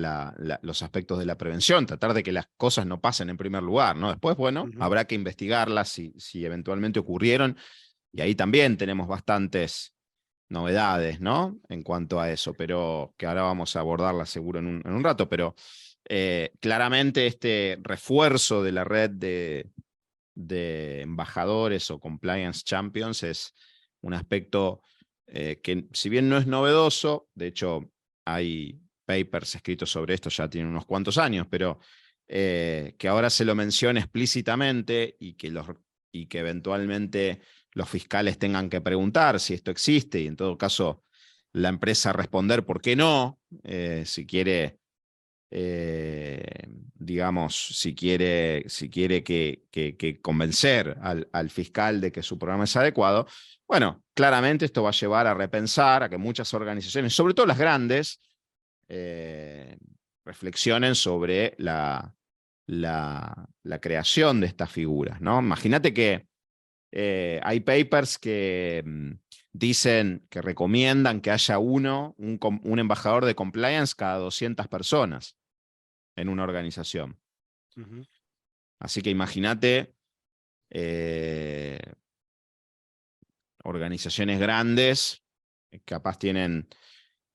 Speaker 2: los aspectos de la prevención, tratar de que las cosas no pasen en primer lugar, ¿no? Después, bueno, habrá que investigarlas si eventualmente ocurrieron, y ahí también tenemos bastantes novedades, ¿no? En cuanto a eso, pero que ahora vamos a abordarlas seguro en un rato, pero claramente este refuerzo de la red de embajadores o compliance champions es un aspecto que si bien no es novedoso, de hecho hay papers escritos sobre esto, ya tienen unos cuantos años, pero que ahora se lo menciona explícitamente y que eventualmente los fiscales tengan que preguntar si esto existe y en todo caso la empresa responder por qué no, si quiere digamos, si quiere que convencer al fiscal de que su programa es adecuado, bueno, claramente esto va a llevar a repensar, a que muchas organizaciones, sobre todo las grandes, reflexionen sobre la creación de estas figuras, ¿no? Imagínate que hay papers que dicen, que recomiendan que haya un embajador de compliance cada 200 personas en una organización. Así que imagínate organizaciones grandes, capaz tienen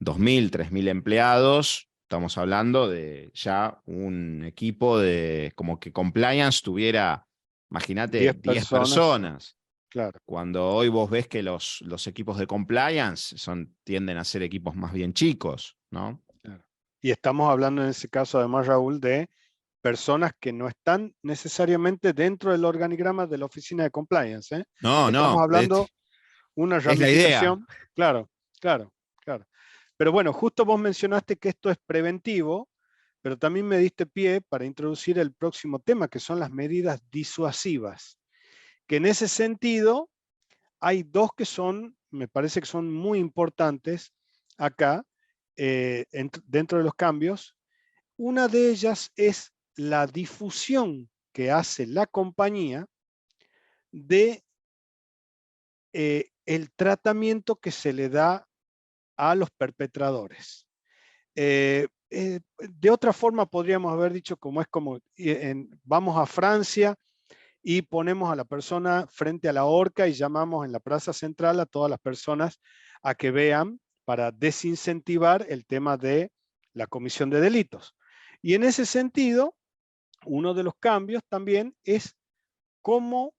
Speaker 2: 2.000, 3.000 empleados, estamos hablando de ya un equipo de, como que compliance tuviera, imagínate, 10 personas.
Speaker 1: Claro.
Speaker 2: Cuando hoy vos ves que los equipos de compliance tienden a ser equipos más bien chicos, ¿no?
Speaker 1: Claro. Y estamos hablando en ese caso, además, Raúl, de personas que no están necesariamente dentro del organigrama de la oficina de compliance, ¿eh? Estamos hablando una ramificación. Claro. Pero bueno, justo vos mencionaste que esto es preventivo, pero también me diste pie para introducir el próximo tema, que son las medidas disuasivas. Que en ese sentido hay dos que me parece que son muy importantes acá, dentro de los cambios. Una de ellas es la difusión que hace la compañía de el tratamiento que se le da a los perpetradores. De otra forma podríamos haber dicho vamos a Francia y ponemos a la persona frente a la horca y llamamos en la plaza central a todas las personas a que vean para desincentivar el tema de la comisión de delitos. Y en ese sentido, uno de los cambios también es cómo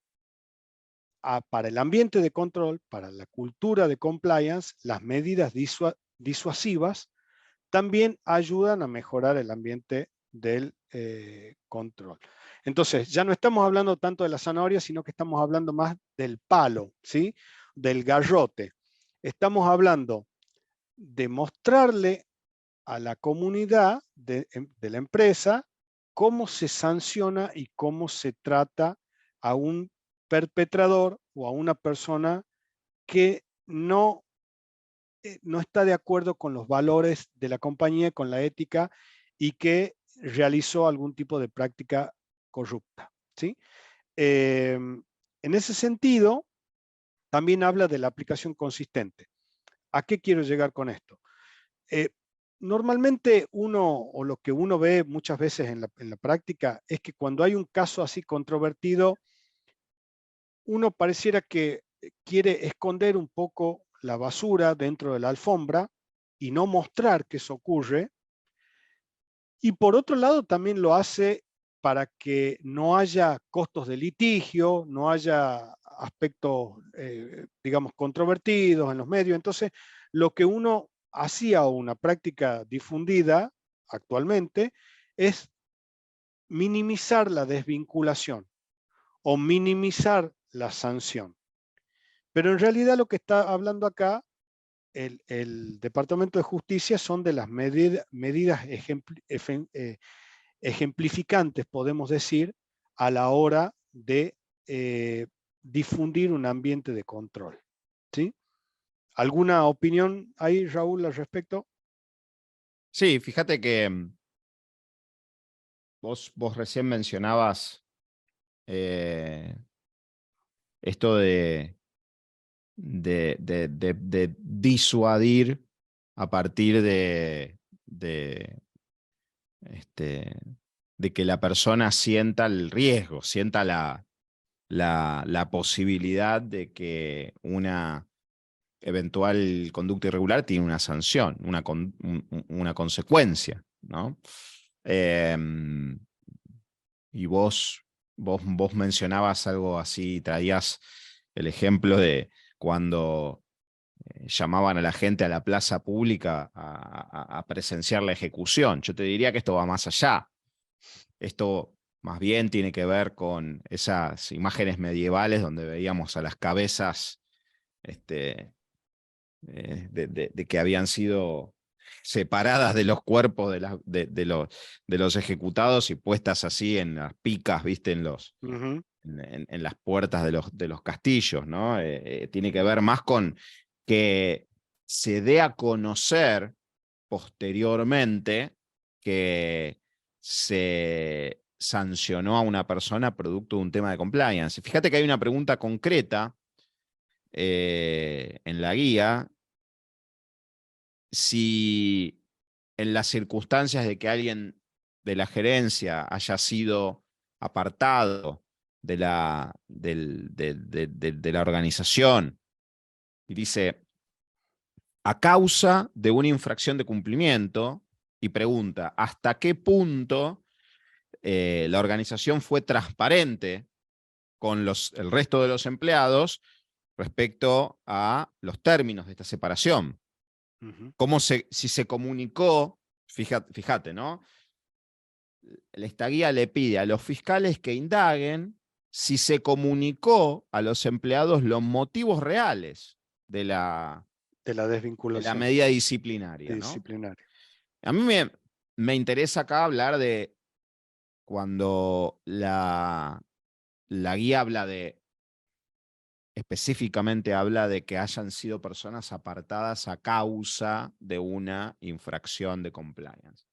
Speaker 1: para el ambiente de control, para la cultura de compliance, las medidas disuasivas también ayudan a mejorar el ambiente del control. Entonces, ya no estamos hablando tanto de la zanahoria, sino que estamos hablando más del palo, ¿sí? Del garrote. Estamos hablando de mostrarle a la comunidad de la empresa cómo se sanciona y cómo se trata a un perpetrador o a una persona que no está de acuerdo con los valores de la compañía, con la ética, y que realizó algún tipo de práctica corrupta, ¿sí? En ese sentido, también habla de la aplicación consistente. ¿A qué quiero llegar con esto? Normalmente o lo que uno ve muchas veces en la práctica es que cuando hay un caso así controvertido, uno pareciera que quiere esconder un poco la basura dentro de la alfombra y no mostrar que eso ocurre. Y por otro lado también lo hace para que no haya costos de litigio, no haya aspectos, digamos, controvertidos en los medios. Entonces, lo que uno hacía o una práctica difundida actualmente es minimizar la desvinculación o minimizar la sanción. Pero en realidad lo que está hablando acá el Departamento de Justicia son de las medidas ejemplificantes, podemos decir, a la hora de difundir un ambiente de control, ¿sí? ¿Alguna opinión ahí, Raúl, al respecto?
Speaker 2: Sí, fíjate que vos recién mencionabas esto de disuadir a partir este, de que la persona sienta el riesgo, sienta la posibilidad de que una eventual conducta irregular tiene una sanción, una consecuencia, ¿no? Y vos mencionabas algo así, traías el ejemplo de cuando llamaban a la gente a la plaza pública a presenciar la ejecución. Yo te diría que esto va más allá. Esto más bien tiene que ver con esas imágenes medievales donde veíamos a las cabezas de que habían sido separadas de los cuerpos de los ejecutados y puestas así en las picas, ¿viste? En las puertas de los castillos, ¿no? Tiene que ver más con que se dé a conocer posteriormente que se sancionó a una persona producto de un tema de compliance. Fíjate que hay una pregunta concreta en la guía, si en las circunstancias de que alguien de la gerencia haya sido apartado de la organización, y dice, a causa de una infracción de cumplimiento, y pregunta, ¿hasta qué punto la organización fue transparente con el resto de los empleados respecto a los términos de esta separación? Si se comunicó, fíjate, ¿no? Esta guía le pide a los fiscales que indaguen si se comunicó a los empleados los motivos reales de la
Speaker 1: desvinculación
Speaker 2: medida disciplinaria, ¿no? A mí me interesa acá hablar de cuando la guía específicamente habla de que hayan sido personas apartadas a causa de una infracción de compliance.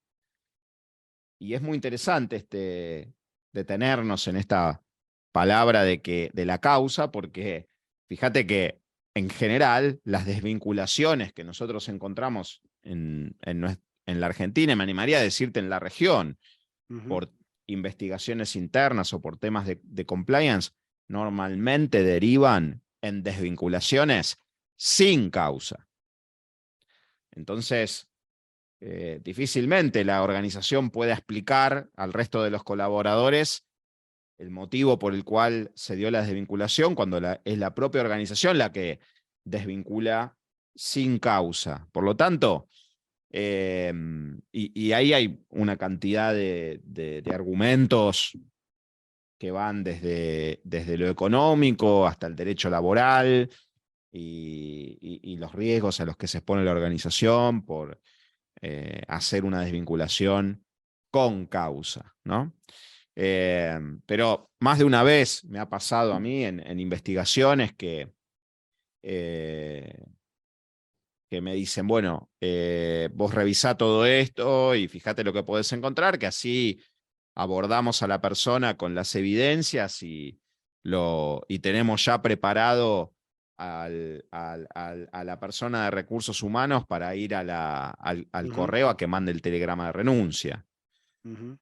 Speaker 2: Y es muy interesante detenernos en esta palabra de la causa, porque fíjate que en general las desvinculaciones que nosotros encontramos en la Argentina, y me animaría a decirte en la región, por investigaciones internas o por temas de compliance, normalmente derivan en desvinculaciones sin causa. Entonces, difícilmente la organización pueda explicar al resto de los colaboradores el motivo por el cual se dio la desvinculación, cuando es la propia organización la que desvincula sin causa. Por lo tanto, y ahí hay una cantidad de argumentos que van desde lo económico hasta el derecho laboral y los riesgos a los que se expone la organización por hacer una desvinculación con causa, ¿no? Pero más de una vez me ha pasado a mí en investigaciones que me dicen, bueno, vos revisá todo esto y fíjate lo que podés encontrar, que así abordamos a la persona con las evidencias y tenemos ya preparado a la persona de recursos humanos para ir al correo a que mande el telegrama de renuncia.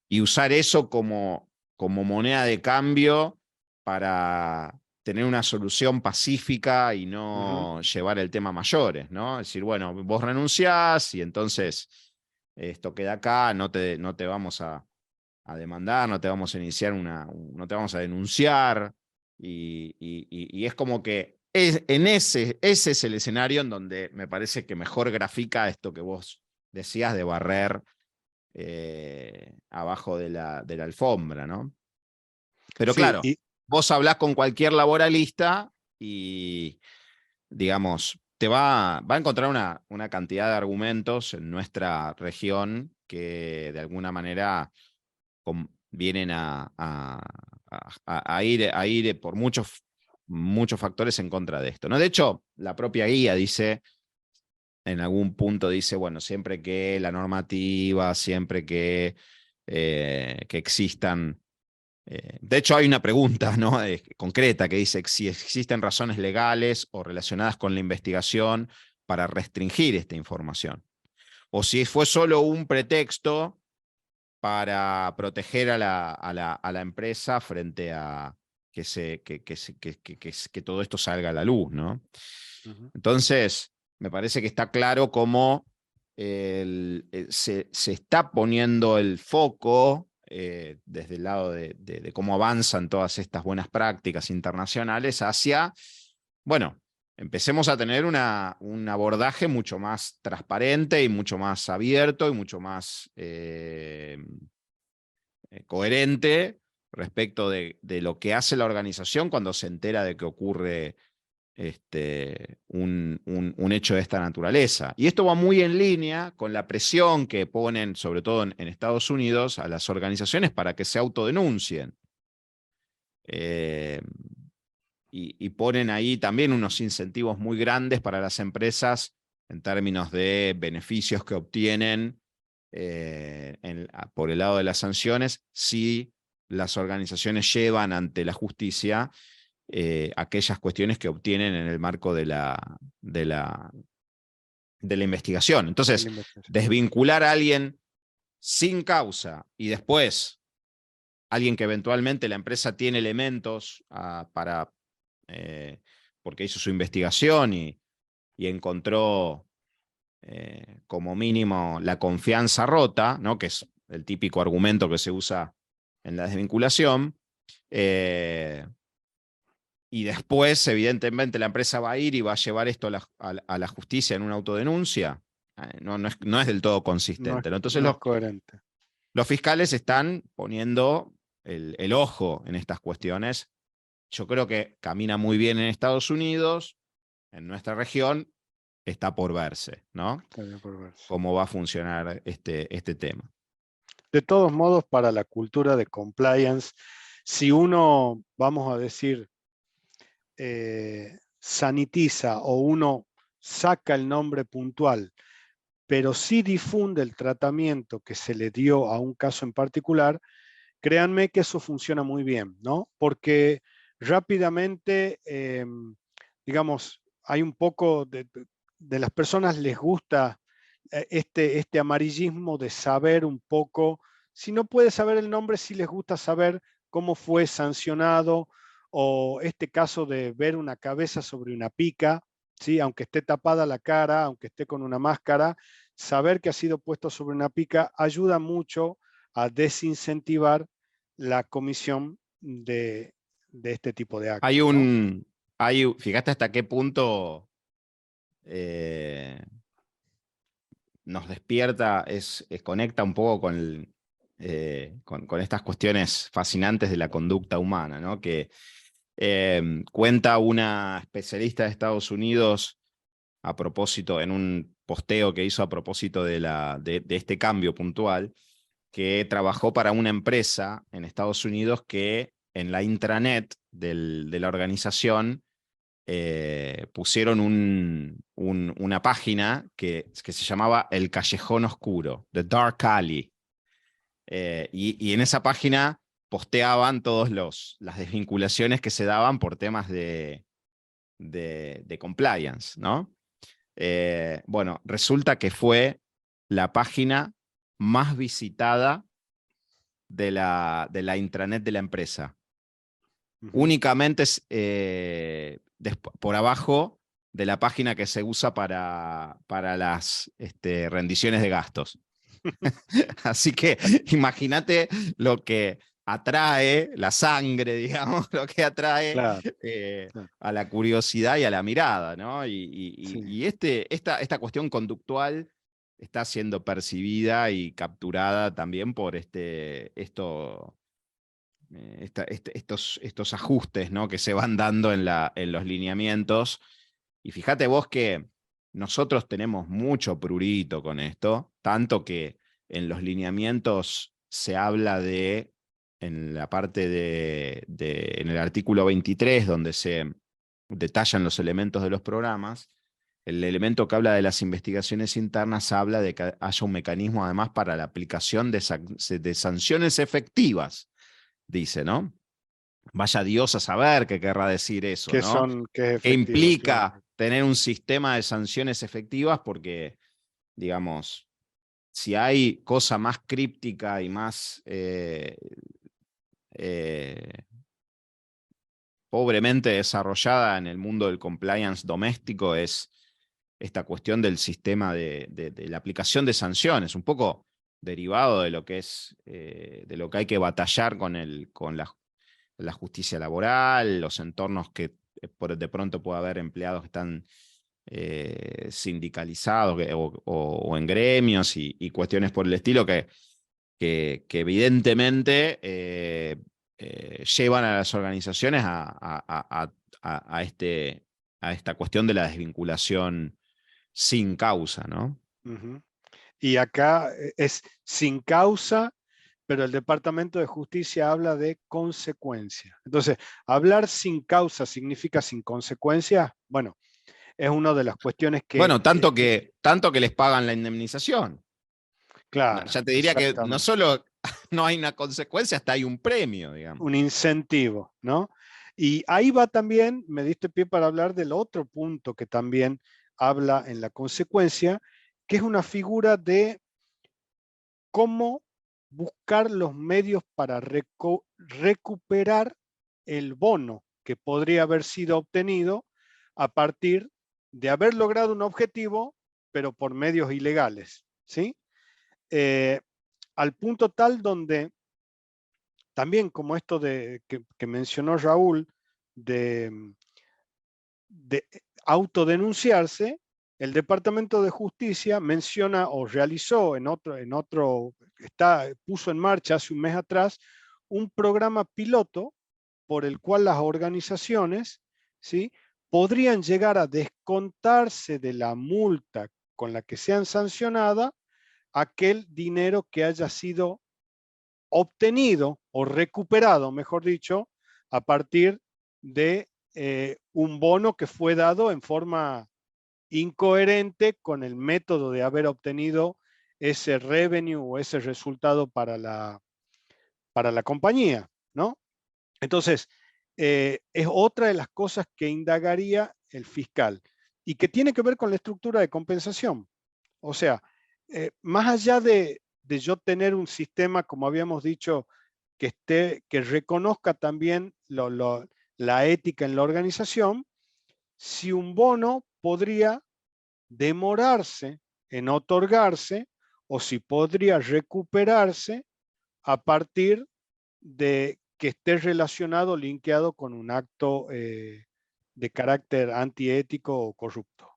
Speaker 2: Y usar eso como moneda de cambio para tener una solución pacífica y no llevar el tema a mayores, ¿no? Es decir, bueno, vos renunciás y entonces esto queda acá, no te vamos a demandar, no te vamos a iniciar no te vamos a denunciar, y es como que ese es el escenario en donde me parece que mejor grafica esto que vos decías de barrer abajo de la alfombra, ¿no? Pero
Speaker 1: Sí,
Speaker 2: claro, vos hablás con cualquier laboralista y, digamos, te va a encontrar una cantidad de argumentos en nuestra región que de alguna manera vienen a ir por muchos factores en contra de esto, ¿no? De hecho, la propia guía dice, en algún punto dice, bueno, siempre que la normativa, siempre que existan... de hecho, hay una pregunta, ¿no? Concreta que dice si existen razones legales o relacionadas con la investigación para restringir esta información. O si fue solo un pretexto para proteger a la empresa frente a que todo esto salga a la luz, ¿no? Entonces, me parece que está claro cómo se está poniendo el foco desde el lado de cómo avanzan todas estas buenas prácticas internacionales hacia, bueno, empecemos a tener un abordaje mucho más transparente y mucho más abierto y mucho más coherente respecto de lo que hace la organización cuando se entera de que ocurre un hecho de esta naturaleza. Y esto va muy en línea con la presión que ponen, sobre todo en Estados Unidos, a las organizaciones para que se autodenuncien. Y ponen ahí también unos incentivos muy grandes para las empresas en términos de beneficios que obtienen por el lado de las sanciones si las organizaciones llevan ante la justicia aquellas cuestiones que obtienen en el marco de la investigación. Entonces, desvincular a alguien sin causa y después alguien que eventualmente la empresa tiene elementos porque hizo su investigación y encontró como mínimo la confianza rota, ¿no? Que es el típico argumento que se usa en la desvinculación, y después, evidentemente, la empresa va a ir y va a llevar esto a la justicia en una autodenuncia. No es del todo consistente, ¿no? Entonces,
Speaker 1: no es coherente.
Speaker 2: Los fiscales están poniendo el ojo en estas cuestiones. Yo creo que camina muy bien en Estados Unidos, en nuestra región está por verse, ¿no?
Speaker 1: Está por verse.
Speaker 2: Cómo va a funcionar este tema.
Speaker 1: De todos modos, para la cultura de compliance, si uno, vamos a decir, sanitiza o uno saca el nombre puntual, pero sí difunde el tratamiento que se le dio a un caso en particular, créanme que eso funciona muy bien, ¿no? Porque rápidamente, digamos, hay un poco de las personas les gusta este amarillismo de saber un poco, si no puede saber el nombre, sí les gusta saber cómo fue sancionado, o este caso de ver una cabeza sobre una pica, ¿sí? Aunque esté tapada la cara, aunque esté con una máscara, saber que ha sido puesto sobre una pica ayuda mucho a desincentivar la comisión de este tipo de actos.
Speaker 2: Hay
Speaker 1: ¿no?
Speaker 2: un, fíjate hasta qué punto nos despierta, conecta un poco con estas cuestiones fascinantes de la conducta humana, ¿no? Que cuenta una especialista de Estados Unidos a propósito, en un posteo que hizo a propósito de este cambio puntual, que trabajó para una empresa en Estados Unidos que en la intranet de la organización pusieron una página que se llamaba El Callejón Oscuro, The Dark Alley. Y en esa página posteaban todas las desvinculaciones que se daban por temas de compliance, ¿no? Bueno, resulta que fue la página más visitada de la intranet de la empresa. Únicamente por abajo de la página que se usa para las rendiciones de gastos. Así que imagínate lo que atrae la sangre, digamos, lo que atrae
Speaker 1: Claro, claro.
Speaker 2: a la curiosidad y a la mirada, ¿no?
Speaker 1: Sí.
Speaker 2: Y esta cuestión conductual está siendo percibida y capturada también por estos ajustes, ¿no? Que se van dando en los lineamientos. Y fíjate vos que nosotros tenemos mucho prurito con esto, tanto que en los lineamientos se habla en la parte en el artículo 23, donde se detallan los elementos de los programas, el elemento que habla de las investigaciones internas habla de que haya un mecanismo además para la aplicación de sanciones efectivas, dice, ¿no? Vaya Dios a saber qué querrá decir eso, ¿no?
Speaker 1: ¿Qué es
Speaker 2: ¿Qué
Speaker 1: efectivo? Claro.
Speaker 2: implica tener un sistema de sanciones efectivas? Porque, digamos, si hay cosa más críptica y más pobremente desarrollada en el mundo del compliance doméstico, es esta cuestión del sistema de la aplicación de sanciones, un poco derivado de lo que es de lo que hay que batallar con la justicia laboral, los entornos que de pronto puede haber empleados que están sindicalizados o en gremios y cuestiones por el estilo que evidentemente llevan a las organizaciones a esta cuestión de la desvinculación sin causa, ¿no?
Speaker 1: Ujú. Y acá es sin causa, pero el Departamento de Justicia habla de consecuencia. Entonces, hablar sin causa significa sin consecuencia. Bueno, es una de las cuestiones
Speaker 2: Bueno, tanto que les pagan la indemnización.
Speaker 1: claro,
Speaker 2: Ya te diría que no
Speaker 1: exactamente.
Speaker 2: solo no hay una consecuencia, hasta hay un premio, digamos.
Speaker 1: Un incentivo, ¿no? Y ahí va también, me diste pie para hablar del otro punto que también habla en la consecuencia, que es una figura de cómo buscar los medios para recuperar el bono que podría haber sido obtenido a partir de haber logrado un objetivo, pero por medios ilegales, ¿sí? Al punto tal donde también como esto que mencionó Raúl, de autodenunciarse, el Departamento de Justicia menciona o realizó puso en marcha hace un mes atrás un programa piloto por el cual las organizaciones, ¿sí?, podrían llegar a descontarse de la multa con la que sean sancionadas aquel dinero que haya sido obtenido o recuperado, mejor dicho, a partir de un bono que fue dado en forma incoherente con el método de haber obtenido ese revenue o ese resultado para la compañía, ¿no? Entonces, es otra de las cosas que indagaría el fiscal y que tiene que ver con la estructura de compensación. O sea, más allá de yo tener un sistema, como habíamos dicho, que reconozca también la ética en la organización, si un bono podría demorarse en otorgarse o si podría recuperarse a partir de que esté relacionado, linkeado con un acto de carácter antiético o corrupto.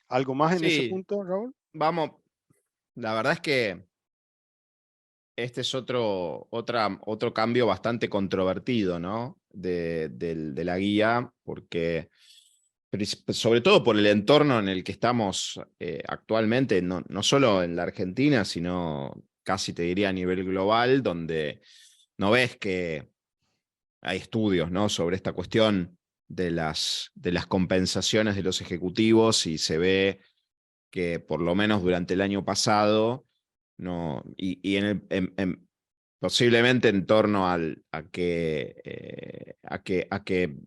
Speaker 1: ¿Algo más en ese
Speaker 2: Sí,
Speaker 1: punto, Raúl?
Speaker 2: vamos, la verdad es que este es otro cambio bastante controvertido, ¿no? De la guía, porque sobre todo por el entorno en el que estamos actualmente, no solo en la Argentina, sino casi te diría a nivel global, donde no ves que hay estudios, ¿no?, sobre esta cuestión de las compensaciones de los ejecutivos, y se ve que por lo menos durante el año pasado, no, y posiblemente en torno a que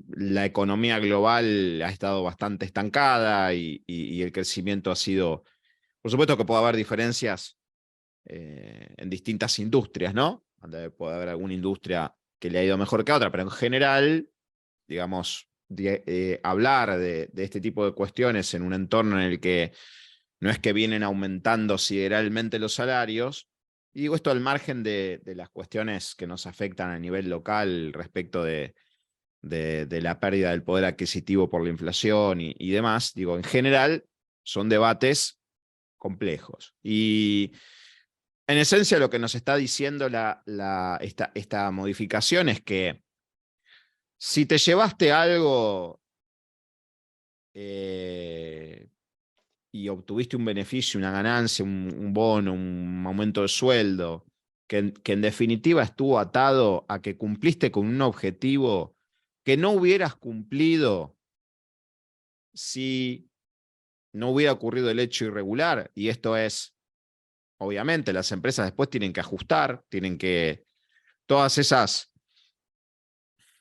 Speaker 2: la economía global ha estado bastante estancada y el crecimiento ha sido, por supuesto que puede haber diferencias en distintas industrias, ¿no? Donde puede haber alguna industria que le ha ido mejor que a otra, pero en general, digamos, hablar de este tipo de cuestiones en un entorno en el que no es que vienen aumentando sideralmente los salarios, y digo esto al margen de las cuestiones que nos afectan a nivel local respecto de la pérdida del poder adquisitivo por la inflación y demás, digo, en general son debates complejos. Y en esencia lo que nos está diciendo esta modificación es que si te llevaste algo y obtuviste un beneficio, una ganancia, un bono, un aumento de sueldo, que en definitiva estuvo atado a que cumpliste con un objetivo que no hubieras cumplido si no hubiera ocurrido el hecho irregular, y esto es, obviamente, las empresas después tienen que ajustar, tienen que, todas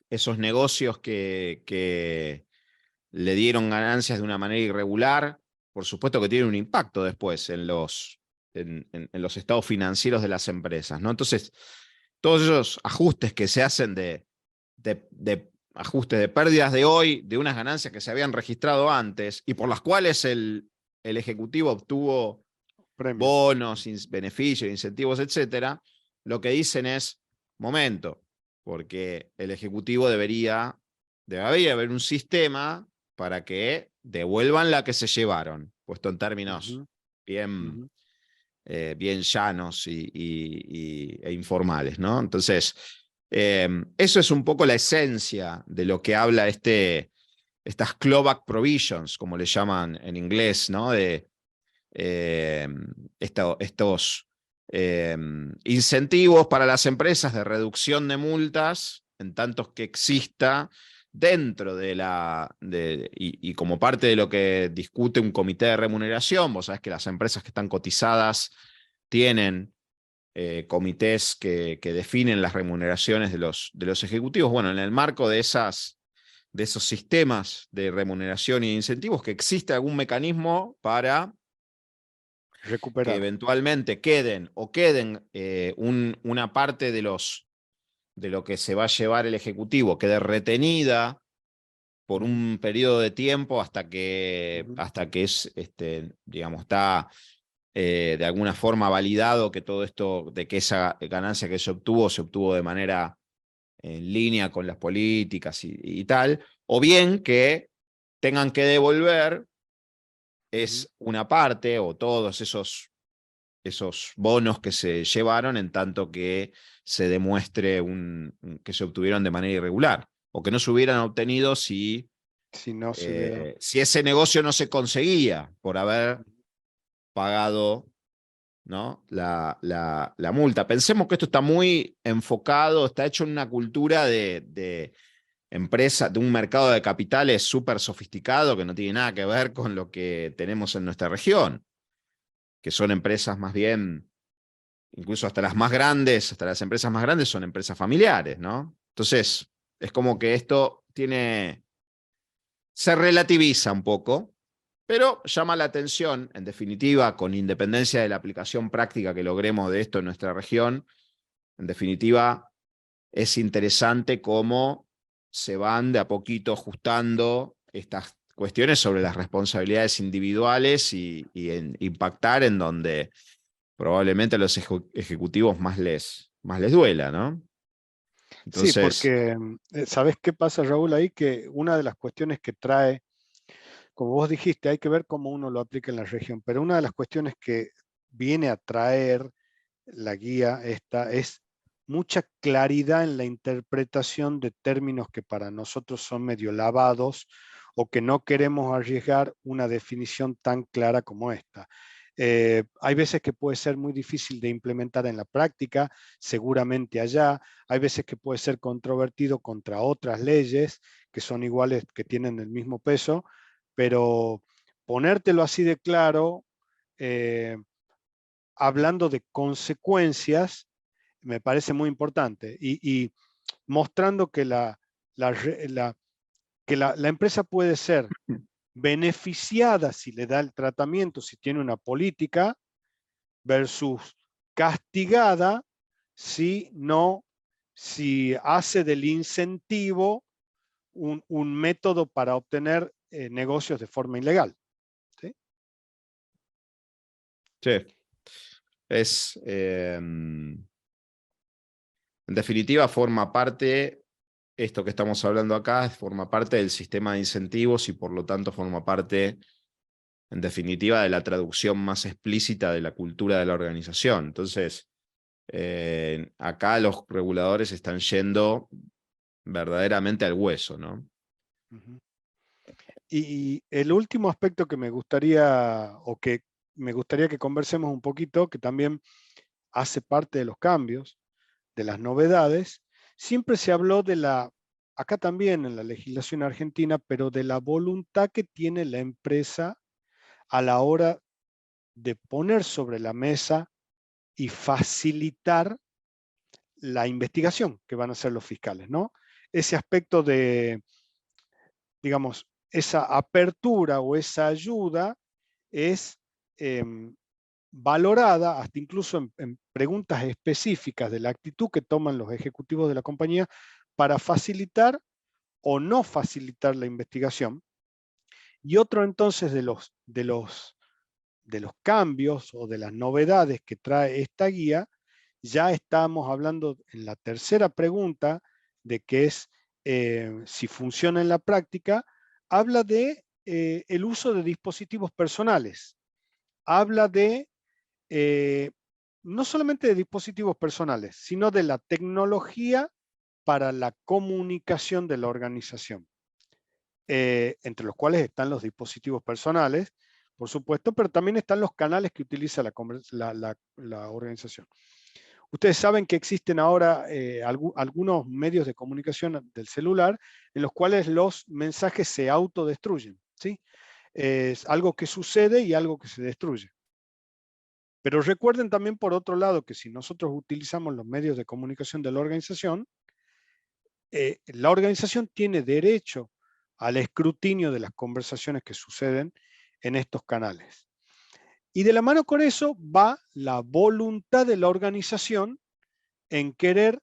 Speaker 2: esos negocios que le dieron ganancias de una manera irregular, por supuesto que tienen un impacto después en los estados financieros de las empresas, ¿no? Entonces, todos esos ajustes que se hacen de ajustes de pérdidas de hoy, de unas ganancias que se habían registrado antes y por las cuales el ejecutivo obtuvo
Speaker 1: Premios.
Speaker 2: bonos, beneficios, incentivos, etcétera, lo que dicen es, momento, porque el ejecutivo debería haber un sistema para que devuelvan la que se llevaron, puesto en términos bien, bien llanos e informales, ¿no? Entonces, eso es un poco la esencia de lo que habla estas clawback provisions, como le llaman en inglés, ¿no? De estos incentivos para las empresas de reducción de multas, en tantos que exista dentro de y como parte de lo que discute un comité de remuneración. Vos sabés que las empresas que están cotizadas tienen comités que definen las remuneraciones de los ejecutivos. Bueno, en el marco de esos sistemas de remuneración y de incentivos, que existe algún mecanismo para que
Speaker 1: Recuperar.
Speaker 2: eventualmente queden una parte de lo que se va a llevar el ejecutivo, quede retenida por un periodo de tiempo hasta que es, digamos, está de alguna forma validado que todo esto, de que esa ganancia que se obtuvo de manera en línea con las políticas y tal, o bien que tengan que devolver es una parte o todos esos bonos que se llevaron, en tanto que se demuestre que se obtuvieron de manera irregular, o que no se hubieran obtenido si
Speaker 1: no se hubiera...
Speaker 2: si ese negocio no se conseguía por haber pagado, ¿no?, la multa. Pensemos que esto está muy enfocado, está hecho en una cultura de empresa, de un mercado de capitales súper sofisticado que no tiene nada que ver con lo que tenemos en nuestra región, que son empresas más bien, incluso hasta las más grandes, hasta las empresas más grandes son empresas familiares, ¿no? Entonces, es como que esto se relativiza un poco, pero llama la atención, en definitiva, con independencia de la aplicación práctica que logremos de esto en nuestra región, en definitiva, es interesante cómo se van de a poquito ajustando estas cuestiones sobre las responsabilidades individuales y impactar en donde probablemente a los ejecutivos más les duela, ¿no?
Speaker 1: Sí,
Speaker 2: Entonces,
Speaker 1: porque ¿sabes qué pasa, Raúl? Ahí que una de las cuestiones que trae, como vos dijiste, hay que ver cómo uno lo aplica en la región, pero una de las cuestiones que viene a traer la guía esta es mucha claridad en la interpretación de términos que para nosotros son medio lavados o que no queremos arriesgar una definición tan clara como esta. Hay veces que puede ser muy difícil de implementar en la práctica, seguramente allá. Hay veces que puede ser controvertido contra otras leyes que son iguales, que tienen el mismo peso, pero ponértelo así de claro, eh, hablando de consecuencias, me parece muy importante y mostrando que la, la empresa puede ser beneficiada si le da el tratamiento, si tiene una política, versus castigada si no, si hace del incentivo un método para obtener negocios de forma ilegal. ¿Sí?
Speaker 2: sí, es, en definitiva, forma parte, esto que estamos hablando acá, forma parte del sistema de incentivos y por lo tanto forma parte, en definitiva, de la traducción más explícita de la cultura de la organización. Entonces, acá los reguladores están yendo verdaderamente al hueso, ¿no?
Speaker 1: Uh-huh. Y el último aspecto que me gustaría, o que me gustaría que conversemos un poquito, que también hace parte de los cambios, de las novedades, siempre se habló de la, acá también en la legislación argentina, pero de la voluntad que tiene la empresa a la hora de poner sobre la mesa y facilitar la investigación que van a hacer los fiscales, ¿no? Ese aspecto de, digamos, esa apertura o esa ayuda es eh, valorada hasta incluso en preguntas específicas de la actitud que toman los ejecutivos de la compañía para facilitar o no facilitar la investigación. Y otro entonces de los cambios o de las novedades que trae esta guía, ya estamos hablando en la tercera pregunta de que es si funciona en la práctica, habla de el uso de dispositivos personales, habla de no solamente de dispositivos personales, sino de la tecnología para la comunicación de la organización, entre los cuales están los dispositivos personales, por supuesto, pero también están los canales que utiliza la organización. Ustedes saben que existen ahora algunos medios de comunicación del celular en los cuales los mensajes se autodestruyen, ¿sí? Es algo que sucede y algo que se destruye. Pero recuerden también, por otro lado, que si nosotros utilizamos los medios de comunicación de la organización tiene derecho al escrutinio de las conversaciones que suceden en estos canales. Y de la mano con eso va la voluntad de la organización en querer,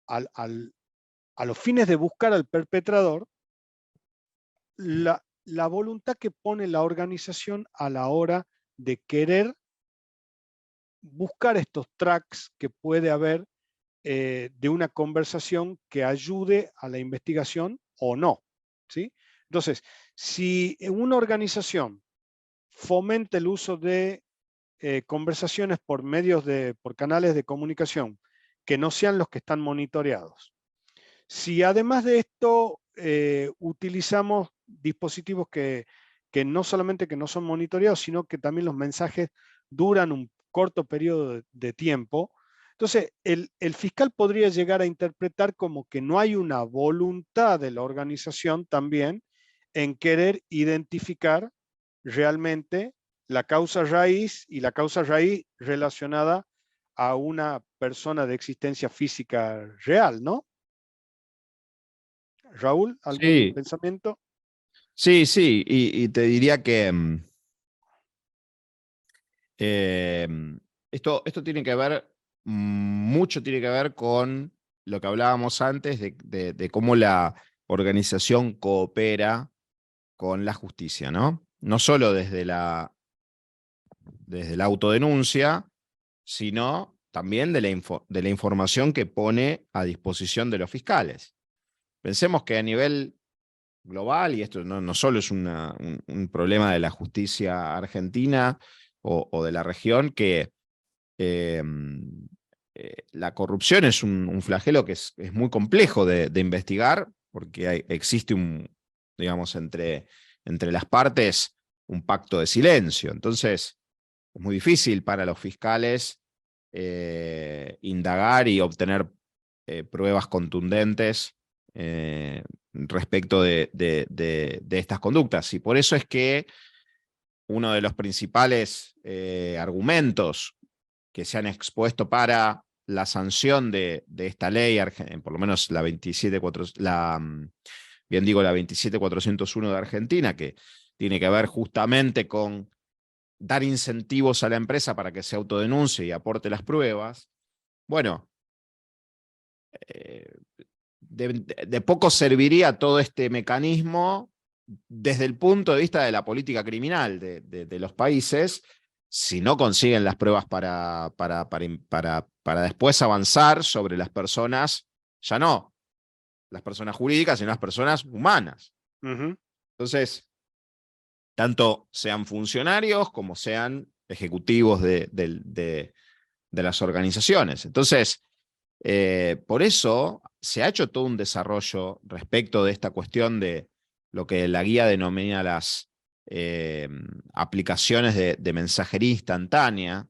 Speaker 1: a los fines de buscar al perpetrador, la voluntad que pone la organización a la hora de querer buscar estos tracks que puede haber de una conversación que ayude a la investigación o no, ¿sí? Entonces, si una organización fomenta el uso de conversaciones por por canales de comunicación que no sean los que están monitoreados, si además de esto utilizamos dispositivos que no solamente que no son monitoreados, sino que también los mensajes duran un corto periodo de tiempo, entonces el fiscal podría llegar a interpretar como que no hay una voluntad de la organización también en querer identificar realmente la causa raíz y la causa raíz relacionada a una persona de existencia física real, ¿no? Raúl, ¿algún
Speaker 2: Sí,
Speaker 1: pensamiento?
Speaker 2: sí, sí, y te diría que eh, esto tiene que ver, mucho tiene que ver con lo que hablábamos antes de cómo la organización coopera con la justicia, ¿no? No solo desde la autodenuncia, sino también de la información que pone a disposición de los fiscales. Pensemos que a nivel global, y esto no solo es un problema de la justicia argentina o de la región, que la corrupción es un flagelo que es muy complejo de investigar, porque existe digamos, entre las partes un pacto de silencio. Entonces, es muy difícil para los fiscales indagar y obtener pruebas contundentes respecto de estas conductas. Y por eso es que uno de los principales argumentos que se han expuesto para la sanción de esta ley, por lo menos la 27401 de Argentina, que tiene que ver justamente con dar incentivos a la empresa para que se autodenuncie y aporte las pruebas. Bueno, de poco serviría todo este mecanismo desde el punto de vista de la política criminal de los países, si no consiguen las pruebas para después avanzar sobre las personas, ya no las personas jurídicas, sino las personas humanas. Entonces, tanto sean funcionarios como sean ejecutivos de las organizaciones. Entonces, por eso se ha hecho todo un desarrollo respecto de esta cuestión de lo que la guía denomina las aplicaciones de mensajería instantánea,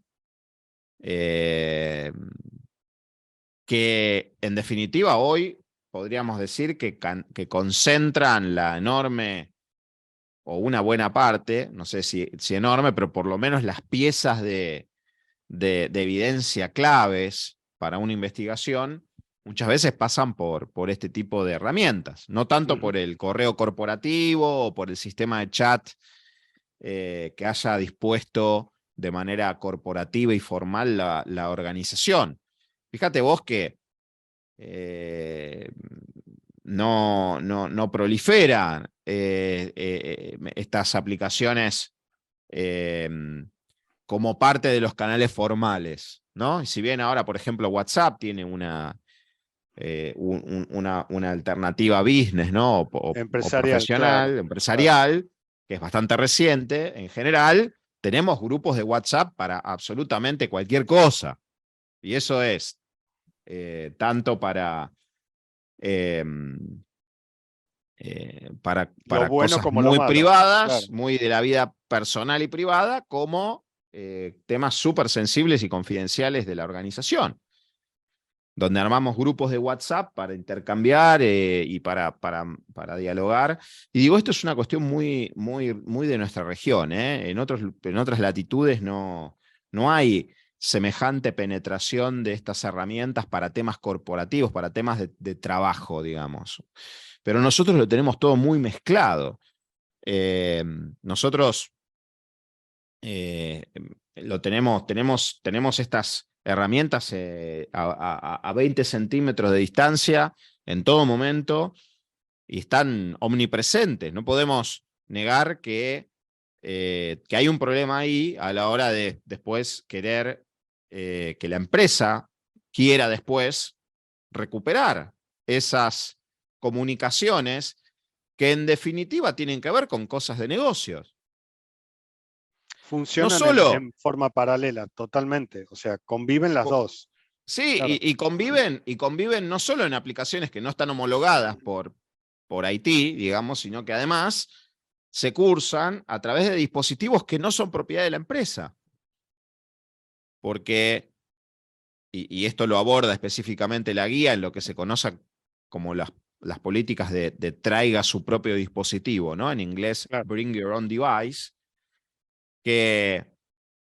Speaker 2: que en definitiva hoy podríamos decir que concentran la enorme, o una buena parte, no sé si enorme, pero por lo menos las piezas de evidencia claves para una investigación, muchas veces pasan por este tipo de herramientas, no tanto por el correo corporativo o por el sistema de chat que haya dispuesto de manera corporativa y formal la organización. Fíjate vos que no proliferan estas aplicaciones como parte de los canales formales, ¿no? Y si bien ahora, por ejemplo, WhatsApp tiene una alternativa business, ¿no? O profesional,
Speaker 1: claro,
Speaker 2: empresarial, que es bastante reciente, en general, tenemos grupos de WhatsApp para absolutamente cualquier cosa. Y eso es tanto para
Speaker 1: lo bueno
Speaker 2: cosas
Speaker 1: como lo
Speaker 2: muy
Speaker 1: malo.
Speaker 2: privadas,
Speaker 1: Claro.
Speaker 2: muy de la vida personal y privada, como temas súper sensibles y confidenciales de la organización, donde armamos grupos de WhatsApp para intercambiar y para dialogar. Y digo, esto es una cuestión muy de nuestra región. En otras latitudes no hay semejante penetración de estas herramientas para temas corporativos, para temas de trabajo, digamos. Pero nosotros lo tenemos todo muy mezclado. Nosotros tenemos estas herramientas a 20 centímetros de distancia en todo momento y están omnipresentes. No podemos negar que hay un problema ahí a la hora de después querer que la empresa quiera después recuperar esas comunicaciones que en definitiva tienen que ver con cosas de negocios. No
Speaker 1: Funcionan
Speaker 2: solo.
Speaker 1: en forma paralela, totalmente. O sea, conviven las dos.
Speaker 2: Sí,
Speaker 1: Claro.
Speaker 2: y conviven no solo en aplicaciones que no están homologadas por IT, digamos, sino que además se cursan a través de dispositivos que no son propiedad de la empresa. Porque, y esto lo aborda específicamente la guía en lo que se conoce como las políticas de traiga su propio dispositivo, ¿no? En inglés,
Speaker 1: Claro.
Speaker 2: bring your own device, que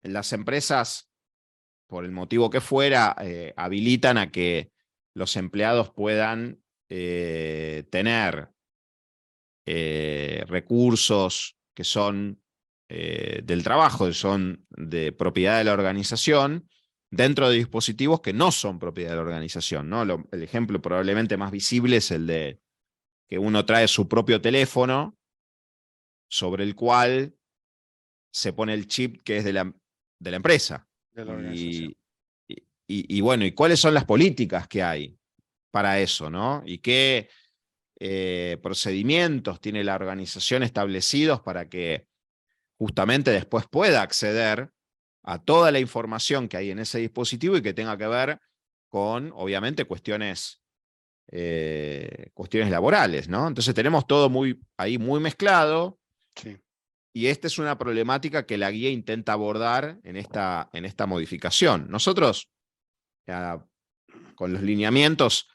Speaker 2: las empresas, por el motivo que fuera, habilitan a que los empleados puedan tener recursos que son del trabajo, que son de propiedad de la organización, dentro de dispositivos que no son propiedad de la organización, ¿no? El ejemplo probablemente más visible es el de que uno trae su propio teléfono sobre el cual se pone el chip que es de la empresa.
Speaker 1: De la organización.
Speaker 2: y bueno, ¿y cuáles son las políticas que hay para eso, ¿no? ¿Y qué procedimientos tiene la organización establecidos para que justamente después pueda acceder a toda la información que hay en ese dispositivo y que tenga que ver con, obviamente, cuestiones laborales, ¿no? Entonces tenemos todo ahí muy mezclado.
Speaker 1: Sí.
Speaker 2: Y esta es una problemática que la guía intenta abordar en esta modificación. Nosotros, con los lineamientos,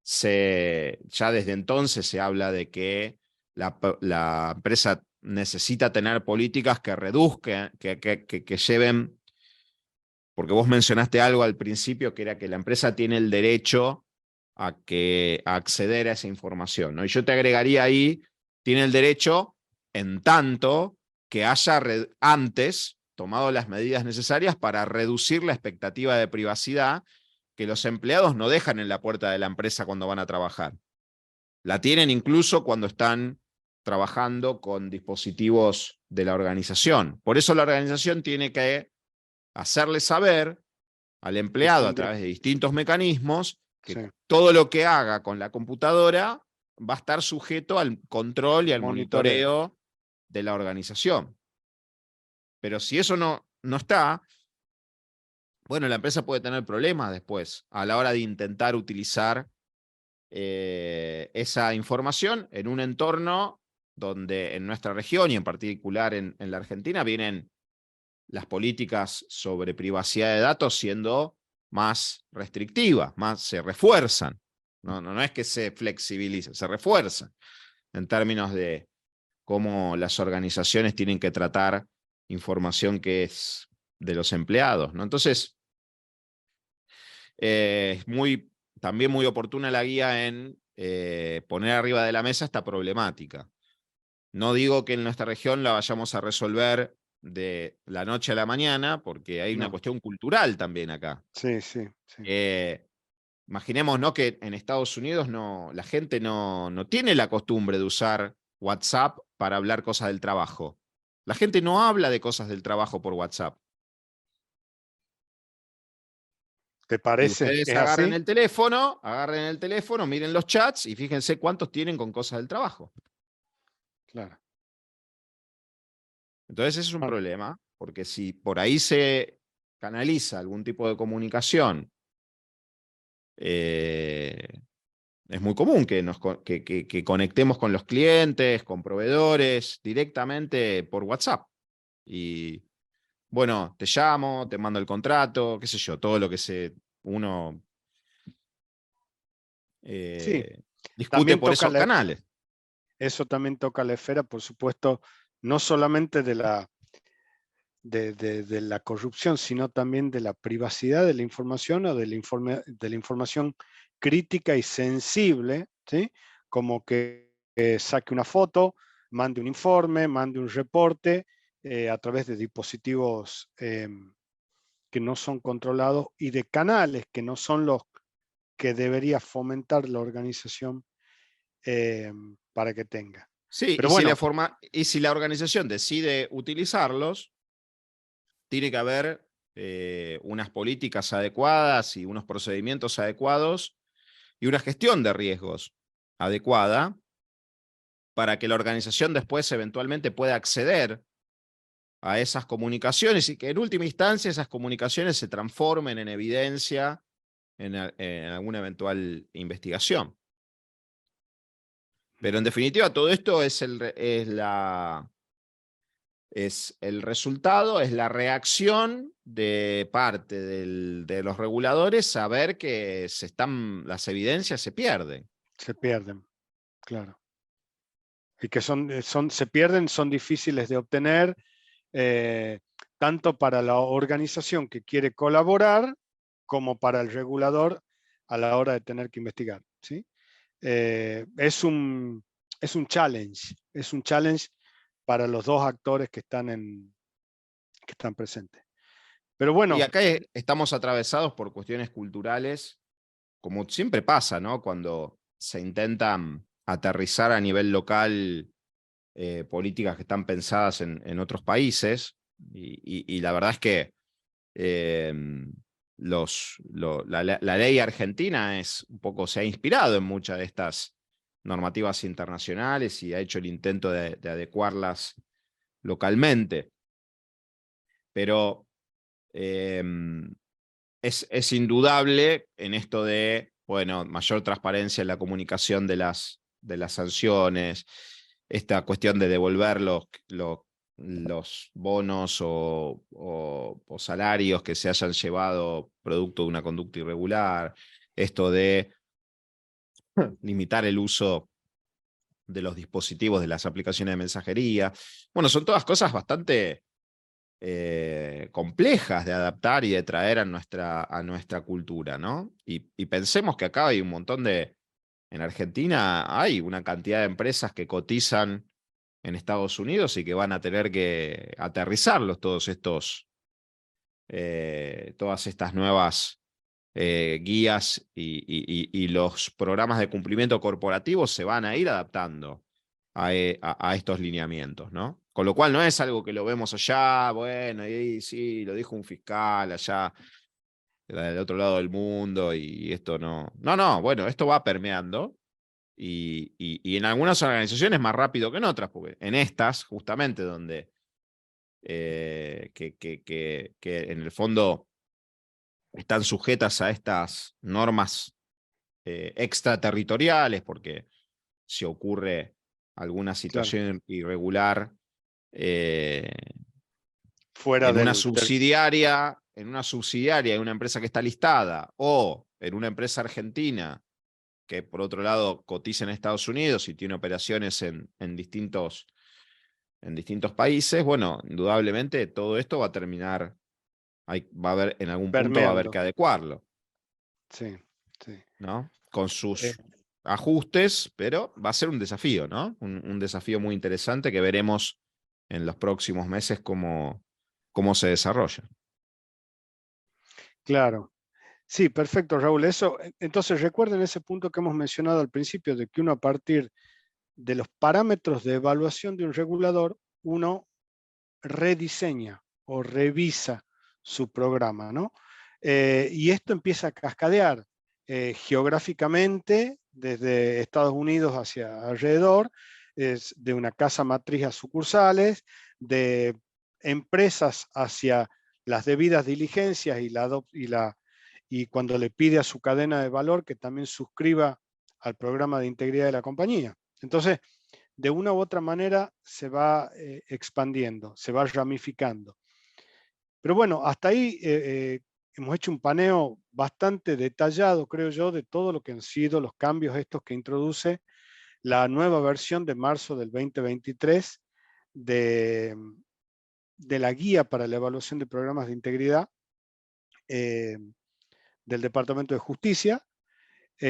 Speaker 2: ya desde entonces se habla de que la empresa necesita tener políticas que reduzcan, que lleven, porque vos mencionaste algo al principio, que era que la empresa tiene el derecho a acceder a esa información, ¿no? Y yo te agregaría ahí, tiene el derecho en tanto que haya antes tomado las medidas necesarias para reducir la expectativa de privacidad que los empleados no dejan en la puerta de la empresa cuando van a trabajar. La tienen incluso cuando están trabajando con dispositivos de la organización. Por eso la organización tiene que hacerle saber al empleado a través de distintos mecanismos que
Speaker 1: Sí.
Speaker 2: todo lo que haga con la computadora va a estar sujeto al control y al monitoreo de la organización. Pero si eso no está, bueno, la empresa puede tener problemas después a la hora de intentar utilizar esa información en un entorno donde en nuestra región y en particular en la Argentina vienen las políticas sobre privacidad de datos siendo más restrictivas, se refuerzan. No es que se flexibilicen, se refuerzan en términos de cómo las organizaciones tienen que tratar información que es de los empleados, ¿no? Entonces, es también muy oportuna la guía en poner arriba de la mesa esta problemática. No digo que en nuestra región la vayamos a resolver de la noche a la mañana, porque hay una cuestión cultural también acá.
Speaker 1: Sí.
Speaker 2: Imaginemos, ¿no?, que en Estados Unidos la gente no tiene la costumbre de usar WhatsApp para hablar cosas del trabajo. La gente no habla de cosas del trabajo por WhatsApp.
Speaker 1: ¿Te
Speaker 2: Y
Speaker 1: parece?
Speaker 2: ustedes
Speaker 1: ¿Es así?
Speaker 2: agarren el teléfono, miren los chats y fíjense cuántos tienen con cosas del trabajo.
Speaker 1: Claro.
Speaker 2: Entonces ese es un problema, porque si por ahí se canaliza algún tipo de comunicación, es muy común que conectemos con los clientes, con proveedores, directamente por WhatsApp. Y bueno, te llamo, te mando el contrato, qué sé yo, todo lo que uno
Speaker 1: Sí,
Speaker 2: discute
Speaker 1: también
Speaker 2: por
Speaker 1: toca
Speaker 2: esos canales.
Speaker 1: eso también toca la esfera, por supuesto, no solamente de la corrupción, sino también de la privacidad de la información o de la información crítica y sensible, ¿sí? Como que saque una foto, mande un informe, mande un reporte a través de dispositivos que no son controlados y de canales que no son los que debería fomentar la organización para que tenga.
Speaker 2: Sí,
Speaker 1: Pero bueno,
Speaker 2: y si la organización decide utilizarlos, tiene que haber unas políticas adecuadas y unos procedimientos adecuados y una gestión de riesgos adecuada para que la organización después eventualmente pueda acceder a esas comunicaciones y que en última instancia esas comunicaciones se transformen en evidencia en alguna eventual investigación. Pero en definitiva todo esto es el resultado, es la reacción de parte de los reguladores a ver que las evidencias se pierden.
Speaker 1: se pierden, claro. Y que se pierden, son difíciles de obtener, tanto para la organización que quiere colaborar como para el regulador a la hora de tener que investigar, ¿sí? Es un challenge para los dos actores que están presentes. Pero
Speaker 2: Y
Speaker 1: bueno,
Speaker 2: acá estamos atravesados por cuestiones culturales, como siempre pasa, ¿no? Cuando se intentan aterrizar a nivel local políticas que están pensadas en otros países, y la verdad es que la ley argentina un poco se ha inspirado en muchas de estas normativas internacionales y ha hecho el intento de adecuarlas localmente. Pero es indudable en esto de, bueno, mayor transparencia en la comunicación de las sanciones, esta cuestión de devolver los bonos o salarios que se hayan llevado producto de una conducta irregular, esto de limitar el uso de los dispositivos de las aplicaciones de mensajería. Bueno, son todas cosas bastante complejas de adaptar y de traer a nuestra cultura, ¿no? Y pensemos que acá hay un montón en Argentina hay una cantidad de empresas que cotizan en Estados Unidos y que van a tener que aterrizarlos todas estas nuevas guías y los programas de cumplimiento corporativo se van a ir adaptando a estos lineamientos, ¿no? Con lo cual no es algo que lo vemos allá, bueno, y sí, lo dijo un fiscal allá del otro lado del mundo y esto no. No, bueno, esto va permeando y en algunas organizaciones más rápido que en otras, porque en estas, justamente, donde que en el fondo están sujetas a estas normas extraterritoriales, porque si ocurre alguna
Speaker 1: Claro,
Speaker 2: situación irregular
Speaker 1: fuera
Speaker 2: en una subsidiaria de una empresa que está listada, o en una empresa argentina que por otro lado cotiza en Estados Unidos y tiene operaciones en distintos países, bueno, indudablemente todo esto va a terminar, va a haber, en algún punto va a haber
Speaker 1: permeando.
Speaker 2: que adecuarlo,
Speaker 1: Sí, sí.
Speaker 2: ¿no? Con
Speaker 1: Eh,
Speaker 2: sus ajustes, pero va a ser un desafío, ¿no? Un desafío muy interesante que veremos en los próximos meses cómo se desarrolla.
Speaker 1: claro. Sí, perfecto, Raúl. Entonces recuerden ese punto que hemos mencionado al principio, de que uno a partir de los parámetros de evaluación de un regulador, uno rediseña o revisa su programa, ¿no? Y esto empieza a cascadear geográficamente desde Estados Unidos hacia alrededor, es de una casa matriz a sucursales, de empresas hacia las debidas diligencias y cuando le pide a su cadena de valor que también suscriba al programa de integridad de la compañía. Entonces, de una u otra manera se va expandiendo, se va ramificando. Pero bueno, hasta ahí hemos hecho un paneo bastante detallado, creo yo, de todo lo que han sido los cambios estos que introduce la nueva versión de marzo del 2023 de, de la guía para la evaluación de programas de integridad eh, del Departamento de Justicia.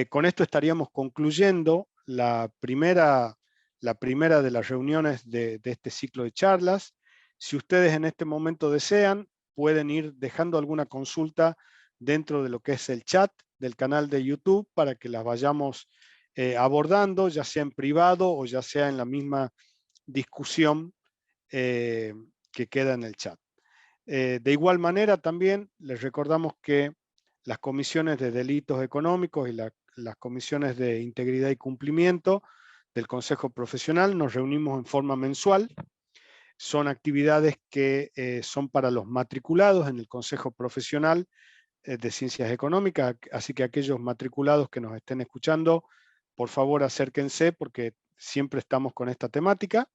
Speaker 1: Con esto estaríamos concluyendo la primera de las reuniones de este ciclo de charlas. Si ustedes en este momento desean, pueden ir dejando alguna consulta dentro de lo que es el chat del canal de YouTube para que las vayamos abordando, ya sea en privado o ya sea en la misma discusión que queda en el chat. De igual manera, también les recordamos que las comisiones de delitos económicos y las comisiones de integridad y cumplimiento del Consejo Profesional nos reunimos en forma mensual. Son actividades que son para los matriculados en el Consejo Profesional de Ciencias Económicas, así que aquellos matriculados que nos estén escuchando, por favor acérquense porque siempre estamos con esta temática,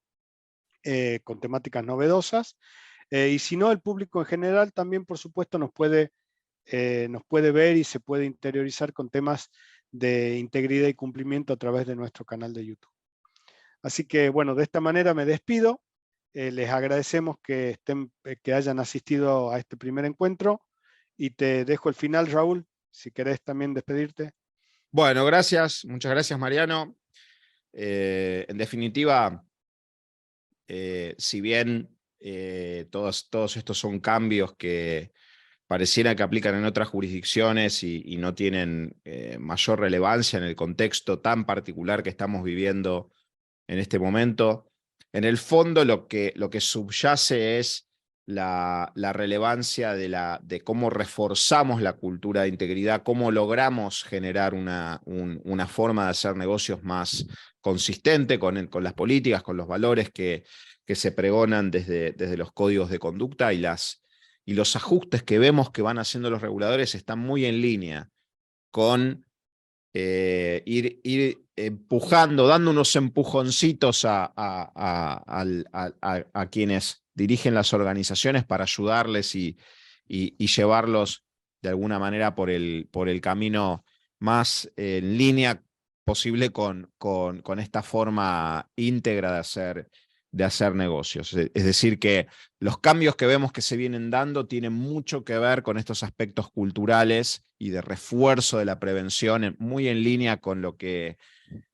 Speaker 1: con temáticas novedosas. Y si no, el público en general también, por supuesto, nos puede ver y se puede interiorizar con temas de integridad y cumplimiento a través de nuestro canal de YouTube. Así que, bueno, de esta manera me despido. Les agradecemos que hayan asistido a este primer encuentro y te dejo el final, Raúl, si querés también despedirte.
Speaker 2: Bueno, gracias, muchas gracias, Mariano. En definitiva, si bien todos estos son cambios que pareciera que aplican en otras jurisdicciones y no tienen mayor relevancia en el contexto tan particular que estamos viviendo en este momento, en el fondo lo que subyace es la relevancia de cómo reforzamos la cultura de integridad, cómo logramos generar una forma de hacer negocios más consistente con las políticas, con los valores que se pregonan desde los códigos de conducta, y los ajustes que vemos que van haciendo los reguladores están muy en línea con ir empujando, dando unos empujoncitos a quienes dirigen las organizaciones para ayudarles y llevarlos de alguna manera por el camino más en línea posible con esta forma íntegra de hacer negocios. Es decir, que los cambios que vemos que se vienen dando tienen mucho que ver con estos aspectos culturales y de refuerzo de la prevención, muy en línea con lo que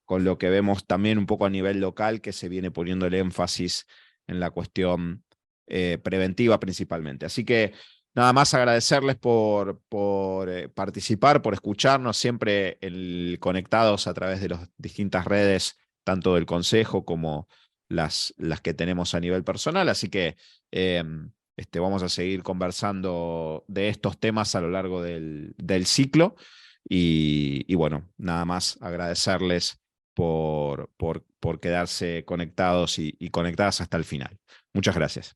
Speaker 2: vemos también un poco a nivel local, que se viene poniendo el énfasis en la cuestión preventiva principalmente. Así que nada más agradecerles por participar, por escucharnos, siempre conectados a través de las distintas redes, tanto del Consejo como las que tenemos a nivel personal. Así que vamos a seguir conversando de estos temas a lo largo del ciclo. Y bueno, nada más agradecerles por quedarse conectados y conectadas hasta el final. Muchas gracias.